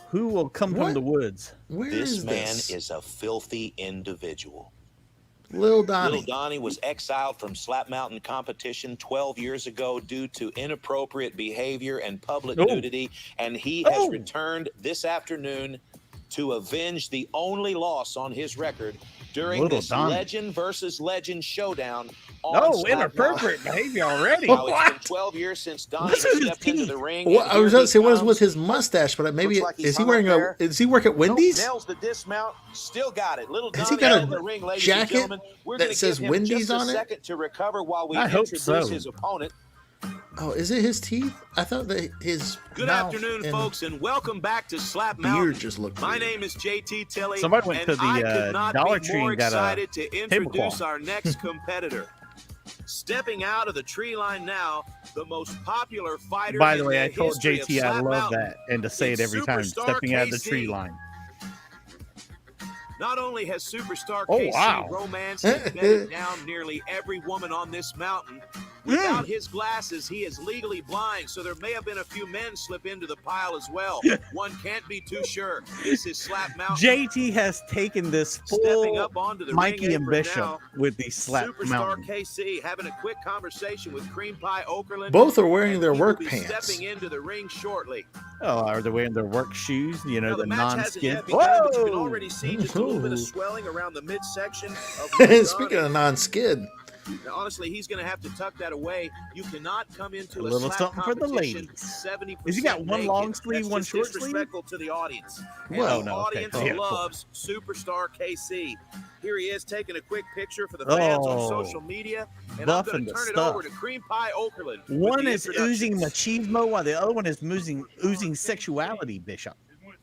Who will come from What? the woods? Where This is man this? is a filthy individual. Lil Donnie. Little Donnie was exiled from Slap Mountain competition 12 years ago due to inappropriate behavior and public nudity, and he has returned this afternoon to avenge the only loss on his record during Little this Donnie. legend versus legend showdown. On No, Slap inappropriate behavior already. Mountain. Now, it's been 12 years since Donnie What's with his stepped into teeth? the ring. Well, and I was here going he to say, what is comes. with his mustache? But maybe Looks like he's is he hung wearing up a? there. Is he work at Wendy's? Nails the dismount, still got it. Little Has he Donnie got a in the ring, ladies jacket and gentlemen. We're that gonna says give him Wendy's just a on it? second to recover while we I hope introduce so. his opponent. Oh, is it his teeth? I thought that his Good mouth afternoon, and folks, and welcome back to Slap beard Mountain. just looked My weird. name is JT Tilley, Somebody went and to the, I could not Dollar be Tree more and got a excited to introduce tablecloth. our next competitor. Stepping out of the tree line now, the most popular fighter By the in way, I the told history of JT I Slap love Mountain. that, and to say it It's every time, Superstar stepping out of the KC. tree line. Not only has Superstar Oh, KC wow. romanced and bedded down nearly every woman on this mountain, without his glasses, he is legally blind, so there may have been a few men slip into the pile as well. One can't be too sure. This is Slap Mountain. JT has taken this Stepping full up onto the Mikey ring and apron Bishop now, with the Slap Superstar Mountain. KC having a quick conversation with Cream Pie Okerlund. Both are wearing their He will work be pants. Stepping into the ring shortly. Oh, are they wearing their work shoes? You know, Now, the the match hasn't non-skin. yet begun, but you can Whoa! already see just a little bit of swelling around the midsection of Little Speaking Donnie. of non-skid, Now, honestly, he's going to have to tuck that away. You cannot come into A a, little slap something for the competition ladies. 70% Has he got one naked. long sleeve, That's one just short sleeve? disrespectful to the audience. And Well, the no, okay. audience Yeah, cool. loves Superstar KC. Here he is taking a quick picture for the fans on Oh, social media. And I'm buff going and to the turn it stuff. over to Cream Pie Okerlund. with One the is oozing introductions. machismo, while the other one is oozing sexuality, Bishop.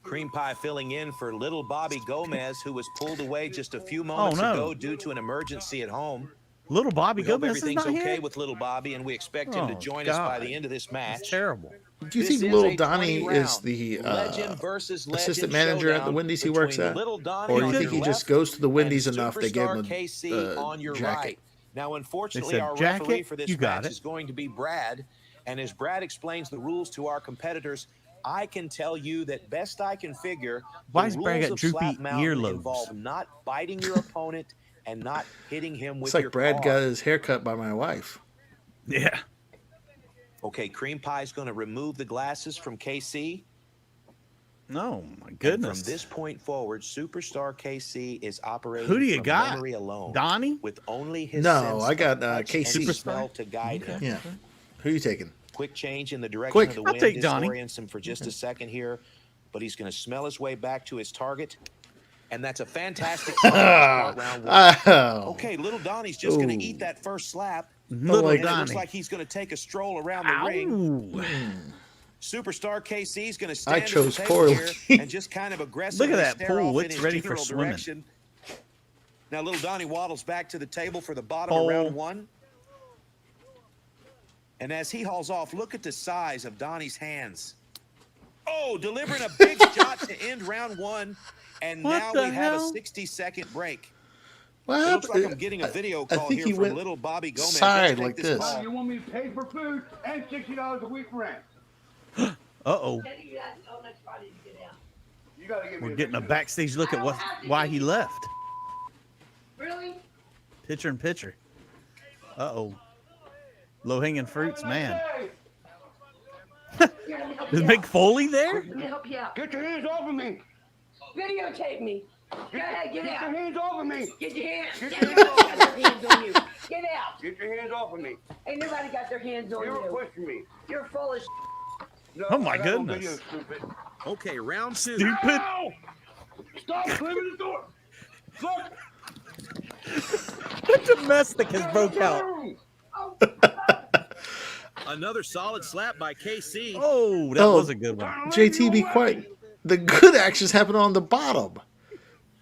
Cream Pie filling in for little Bobby Gomez, who was pulled away just a few moments no. ago due to an emergency at home. Little Bobby We hope Gomez is everything's not okay here? with little Bobby, and we expect him to Oh, join us by God. the end of this match. It's terrible. do you This think is Little a Donnie 20 is round the legend versus legend assistant manager at the showdown Wendy's he works between at? Little Donnie Or do you on think your he just left goes to the and Wendy's enough they gave Superstar him KC a on your jacket? right. Now, unfortunately, said our jacket, referee for this you got match it. is going to be Brad. And as Brad explains the rules to our competitors, I can tell you that best I can figure, Why the is Brad rules got of droopy Slap Mountain earlobes? involve not biting your opponent and not hitting him with It's like your Brad paw. got his hair cut by my wife. Yeah. Okay, Cream Pie's going to remove the glasses from KC. No, my And goodness. from this point forward, Superstar KC is operating Who do you from got? memory alone, Donnie? with only his No, sense I got, of touch KC. and Superstar? smell to guide him. Yeah. Who you taking? Quick change in the direction Quick. of the I'll wind take Donnie. disorients him for just a second here, but he's going to smell his way back to his target, and that's a fantastic start to start round one. Oh. Okay, little Donnie's just going Ooh. to eat that first slap, Little like and it looks Donnie. like he's going to take a stroll around the ring. Ow. Superstar KC is going to I stand chose at the table poorly. here and just kind of aggressively Look at that stare pool. off in It's his ready for general swimming. direction. Now, little Donnie waddles back to the table for the bottom Pole. of round one. And as he hauls off, look at the size of Donnie's hands. Oh, delivering a big shot to end round one. And What now the we have a hell? 60-second break. What It looks happened? like I'm getting a video I call think here he from went little Bobby Gomez. side Let's take like this this. call. You want me to pay for food and $60 a week rent? Uh-oh. You gotta give me We're getting a backstage look at why he left. Really? Pitcher and pitcher. Uh-oh. Low-hanging fruits, man. Is Mick Foley there? Let me help you out. Get your hands off of me! Videotape me. Go ahead, get Get out. your hands off of me! Get your hands. Get Get your hands off of me! hands on you. Get out. Get your hands off of me! Ain't nobody got their hands on You're you. pushing me. You're full of No, Oh, my I got no goodness. video, stupid. Okay, round 2. Stupid. Ow! Stop slamming the door! Look! What domestic has broke out? Another solid slap by KC. Oh, that was a good one. JT, be quiet. The good actions happen on the bottom.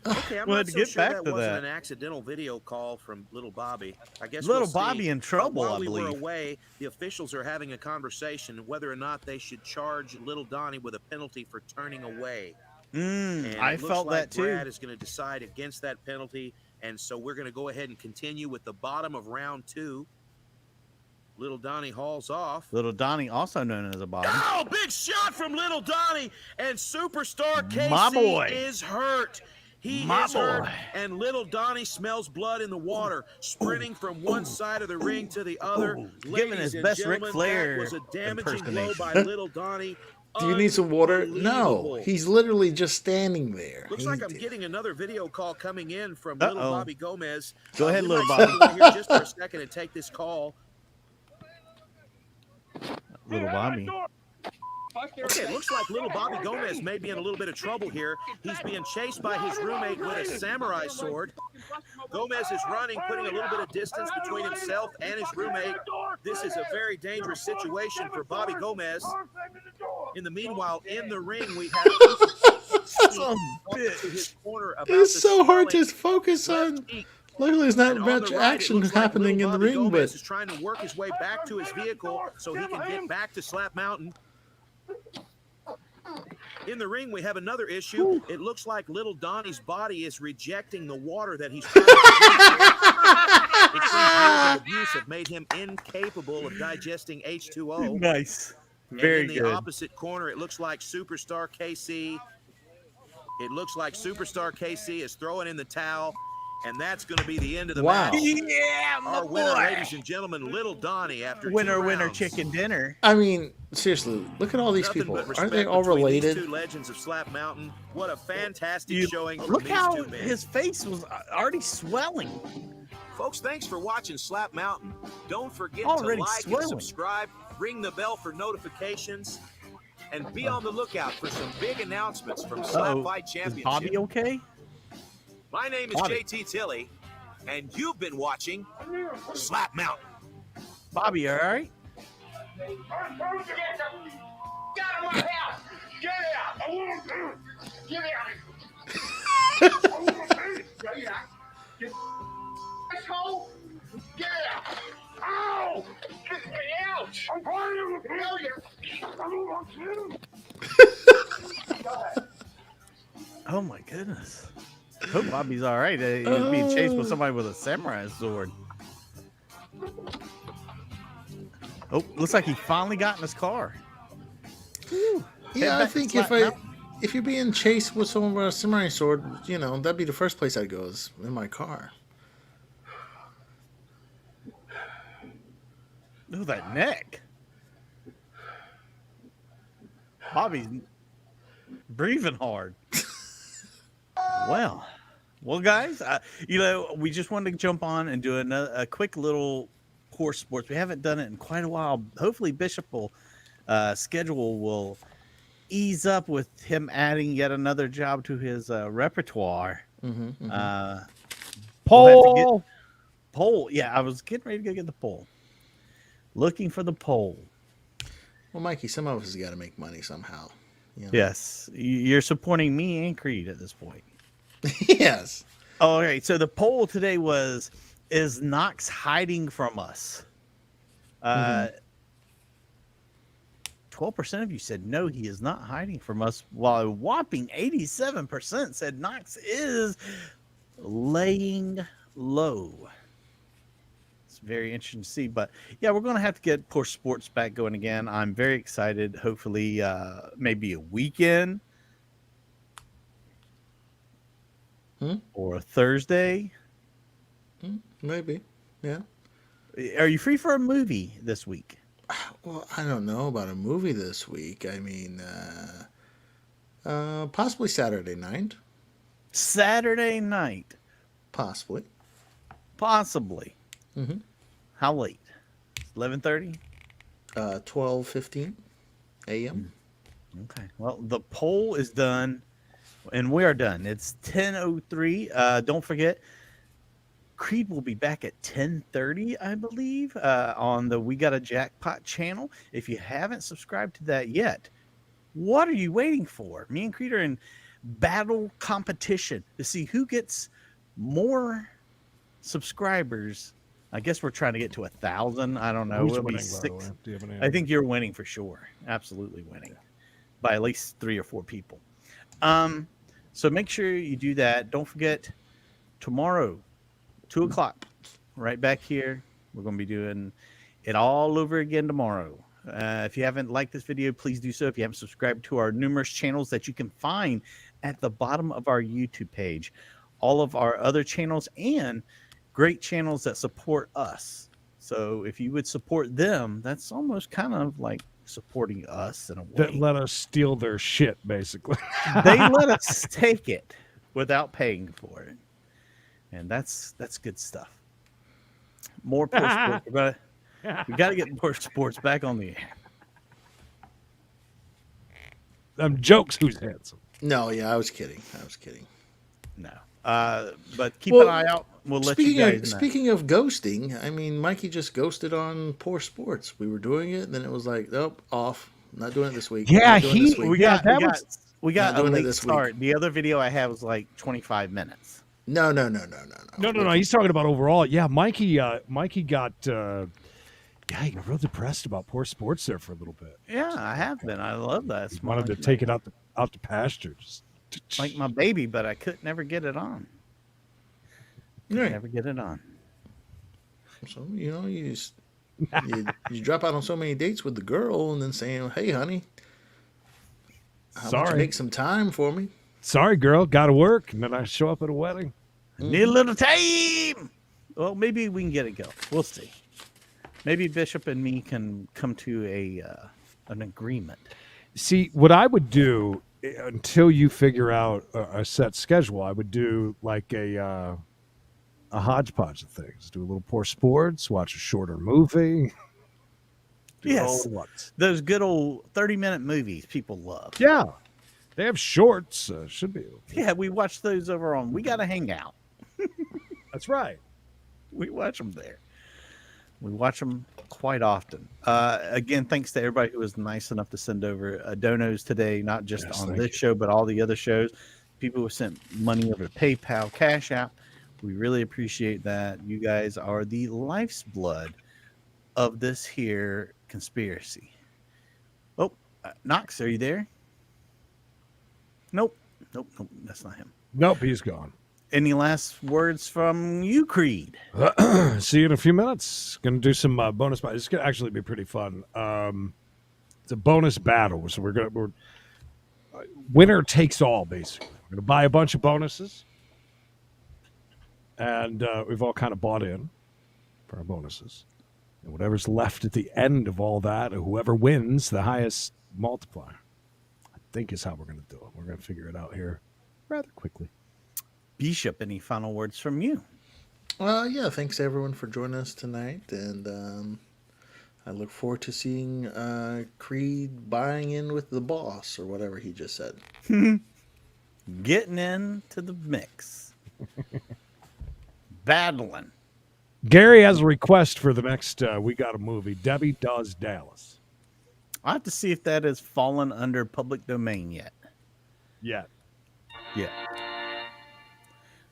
Okay, I'm Well, not to so get sure back that to wasn't that. an accidental video call from little Bobby. I guess Little we'll see. Bobby in trouble, While I we were believe. away, the officials are having a conversation whether or not they should charge little Donnie with a penalty for turning away. And I it looks felt like that too. Brad is going to decide against that penalty, and so we're going to go ahead and continue with the bottom of round 2. Little Donnie hauls off. Little Donnie, also known as a Bobby. Oh, big shot from little Donnie, and superstar My KC boy. is hurt. He My is hurt, boy. and little Donnie smells blood in the water, sprinting from one side of the ring to the other. Giving his Ladies and best Ric gentlemen, Flair that was a damaging blow impersonation. by little Donnie. Do you need some water? No. Unbelievable. He's literally just standing there. Looks like I'm getting another video call coming in from Uh-oh. little Bobby Gomez. Go ahead, we little might Bobby. step away here just for a second and take this call. Little Bobby. Okay, it looks like little Bobby Gomez may be in a little bit of trouble here. He's being chased by his roommate with a samurai sword. Gomez is running, putting a little bit of distance between himself and his roommate. This is a very dangerous situation for Bobby Gomez. In the meanwhile, in the ring, we have to his corner about It's the so hard to swelling focus on. left cheek. Luckily, there's not And on much the right, it action looks like happening little in the Bobby ring, Gomez but is trying to work his way back to his vehicle so he can get back to Slap Mountain. In the ring, we have another issue. It looks like little Donnie's body is rejecting the water that he's trying to drink. It seems years of abuse have made him incapable of digesting H2O. Nice. And Very in the good. opposite corner, it looks like Superstar KC. It looks like Superstar KC is throwing in the towel, and that's going to be the end of the Wow. match. Yeah, my Our winner, boy. ladies and gentlemen, little Donnie after 2 Winner, rounds. chicken dinner. I mean, seriously, look at all these Nothing people. but Aren't they respect all between these related? two legends of Slap Mountain. What a fantastic showing from Look these how two men. his face was already swelling. Folks, thanks for watching Slap Mountain. Don't forget Already to like swelling. and subscribe, ring the bell for notifications, and be on the lookout for some big announcements from Slap Uh-oh. Fight Is Championship. Bobby okay? My name is Bobby. JT Tilley, and you've been watching Slap Mountain. Bobby, all right? Get out of my house! Get out! I want to get out! I want to get out! Asshole! Get out! Ow! Get me out! I'm trying to kill you! I don't want to. Go ahead. Oh my goodness. I hope Bobby's all right. He was being chased with somebody with a samurai sword. Oh, looks like he finally got in his car. Whew. Head Yeah, I back to think Slap Mountain. if you're being chased with someone with a samurai sword, you know, that'd be the first place I'd go is in my car. Look at that neck. Bobby's breathing hard. Well, guys, you know, we just wanted to jump on and do a quick little horse sports. We haven't done it in quite a while. Hopefully, Bishop will schedule will ease up with him adding yet another job to his repertoire. Poll. Poll. Yeah, I was getting ready to go get the poll. Looking for the poll. Well, Mikey, some of us got to make money somehow. You know? Yes, you're supporting me and Creed at this point. Yes. All right. So the poll today was: is Knox hiding from us? 12% of you said no, he is not hiding from us, while a whopping 87% said Knox is laying low. It's very interesting to see. But yeah, we're going to have to get Poor Sports back going again. I'm very excited. Hopefully, maybe a weekend or a Thursday. Maybe. Yeah. Are you free for a movie this week? Well, I don't know about a movie this week. I mean, possibly Saturday night. Saturday night. Possibly. Possibly. Mm-hmm. How late? 11:30? 12:15 a.m. Okay. Well, the poll is done, and we are done. It's 10:03. Don't forget, Creed will be back at 10:30, I believe, on the We Got a Jackpot channel. If you haven't subscribed to that yet, what are you waiting for? Me and Creed are in battle competition to see who gets more subscribers. I guess we're trying to get to 1,000. I don't know. Who's It'll be winning, by the way? 6. Do you have any I think idea? you're winning for sure. Absolutely winning by at least 3 or 4 people. So make sure you do that. Don't forget, tomorrow, 2 o'clock, right back here. We're going to be doing it all over again tomorrow. If you haven't liked this video, please do so. If you haven't subscribed to our numerous channels that you can find at the bottom of our YouTube page, all of our other channels and great channels that support us. So if you would support them, that's almost kind of like supporting us in a way. That let us steal their shit, basically. They let us take it without paying for it. And that's good stuff. More Poor Sports. We got to get Poor Sports back on the air. Jokes, who's handsome? No, yeah, I was kidding. No. But keep an eye out. We'll let you guys know. Speaking of ghosting, I mean, Mikey just ghosted on Poor Sports. We were doing it, and then it was like, nope, off. I'm not doing it this week. Yeah, we got a doing it late this start. week. The other video I had was like 25 minutes. No. No. He's talking about overall. Yeah, Mikey got he got real depressed about Poor Sports there for a little bit. Yeah, I have been. I love that. He wanted to take it out the pasture. Just like my baby, but I could never get it on. Right. Never get it on. So you drop out on so many dates with the girl, and then saying, "Hey, honey, how about you make some time for me?" Sorry, girl, got to work, and then I show up at a wedding. Need a little time. Well, maybe we can get it going. We'll see. Maybe Bishop and me can come to an agreement. See, what I would do until you figure out a set schedule, I would do like a hodgepodge of things. Do a little Poor Sports, watch a shorter movie. Yes, those good old 30-minute movies people love. Yeah, they have shorts. Should be. Yeah, we watch those over on We Gotta Hang Out. That's right. We watch them there. We watch them quite often. Again, thanks to everybody who was nice enough to send over donos today, not just on this show, but all the other shows. People who sent money over to PayPal, Cash App. We really appreciate that. You guys are the life's blood of this here conspiracy. Oh, Knox, are you there? Nope. That's not him. Nope, he's gone. Any last words from you, Creed? See you in a few minutes. Going to do some bonus. It's going to actually be pretty fun. It's a bonus battle, so we're winner takes all. Basically, we're going to buy a bunch of bonuses, and we've all kind of bought in for our bonuses. And whatever's left at the end of all that, whoever wins the highest multiplier, I think is how we're going to do it. We're going to figure it out here rather quickly. Bishop, any final words from you? Yeah, thanks everyone for joining us tonight, and I look forward to seeing Creed buying in with the boss or whatever he just said. Getting into the mix. Battling. Gary has a request for the next We Got a Movie. Debbie Does Dallas. I'll have to see if that has fallen under public domain yet. Yeah.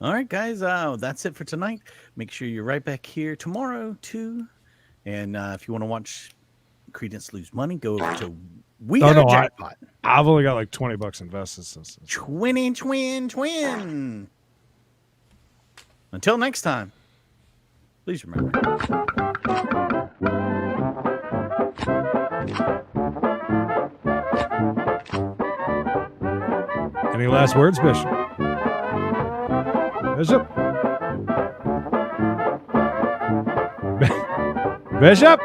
All right, guys, that's it for tonight. Make sure you're right back here tomorrow, too. And if you want to watch Creedence lose money, go over to We Got a Jackpot. I've only got like $20 invested. Twin. Until next time, please remember. Any last words, Bishop? Bishop? Bishop?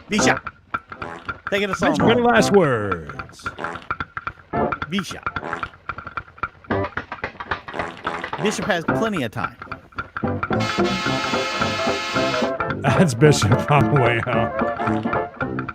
Bishop. Taking us Bishop, on. any last words? Bishop. Bishop has plenty of time. That's Bishop on the way out.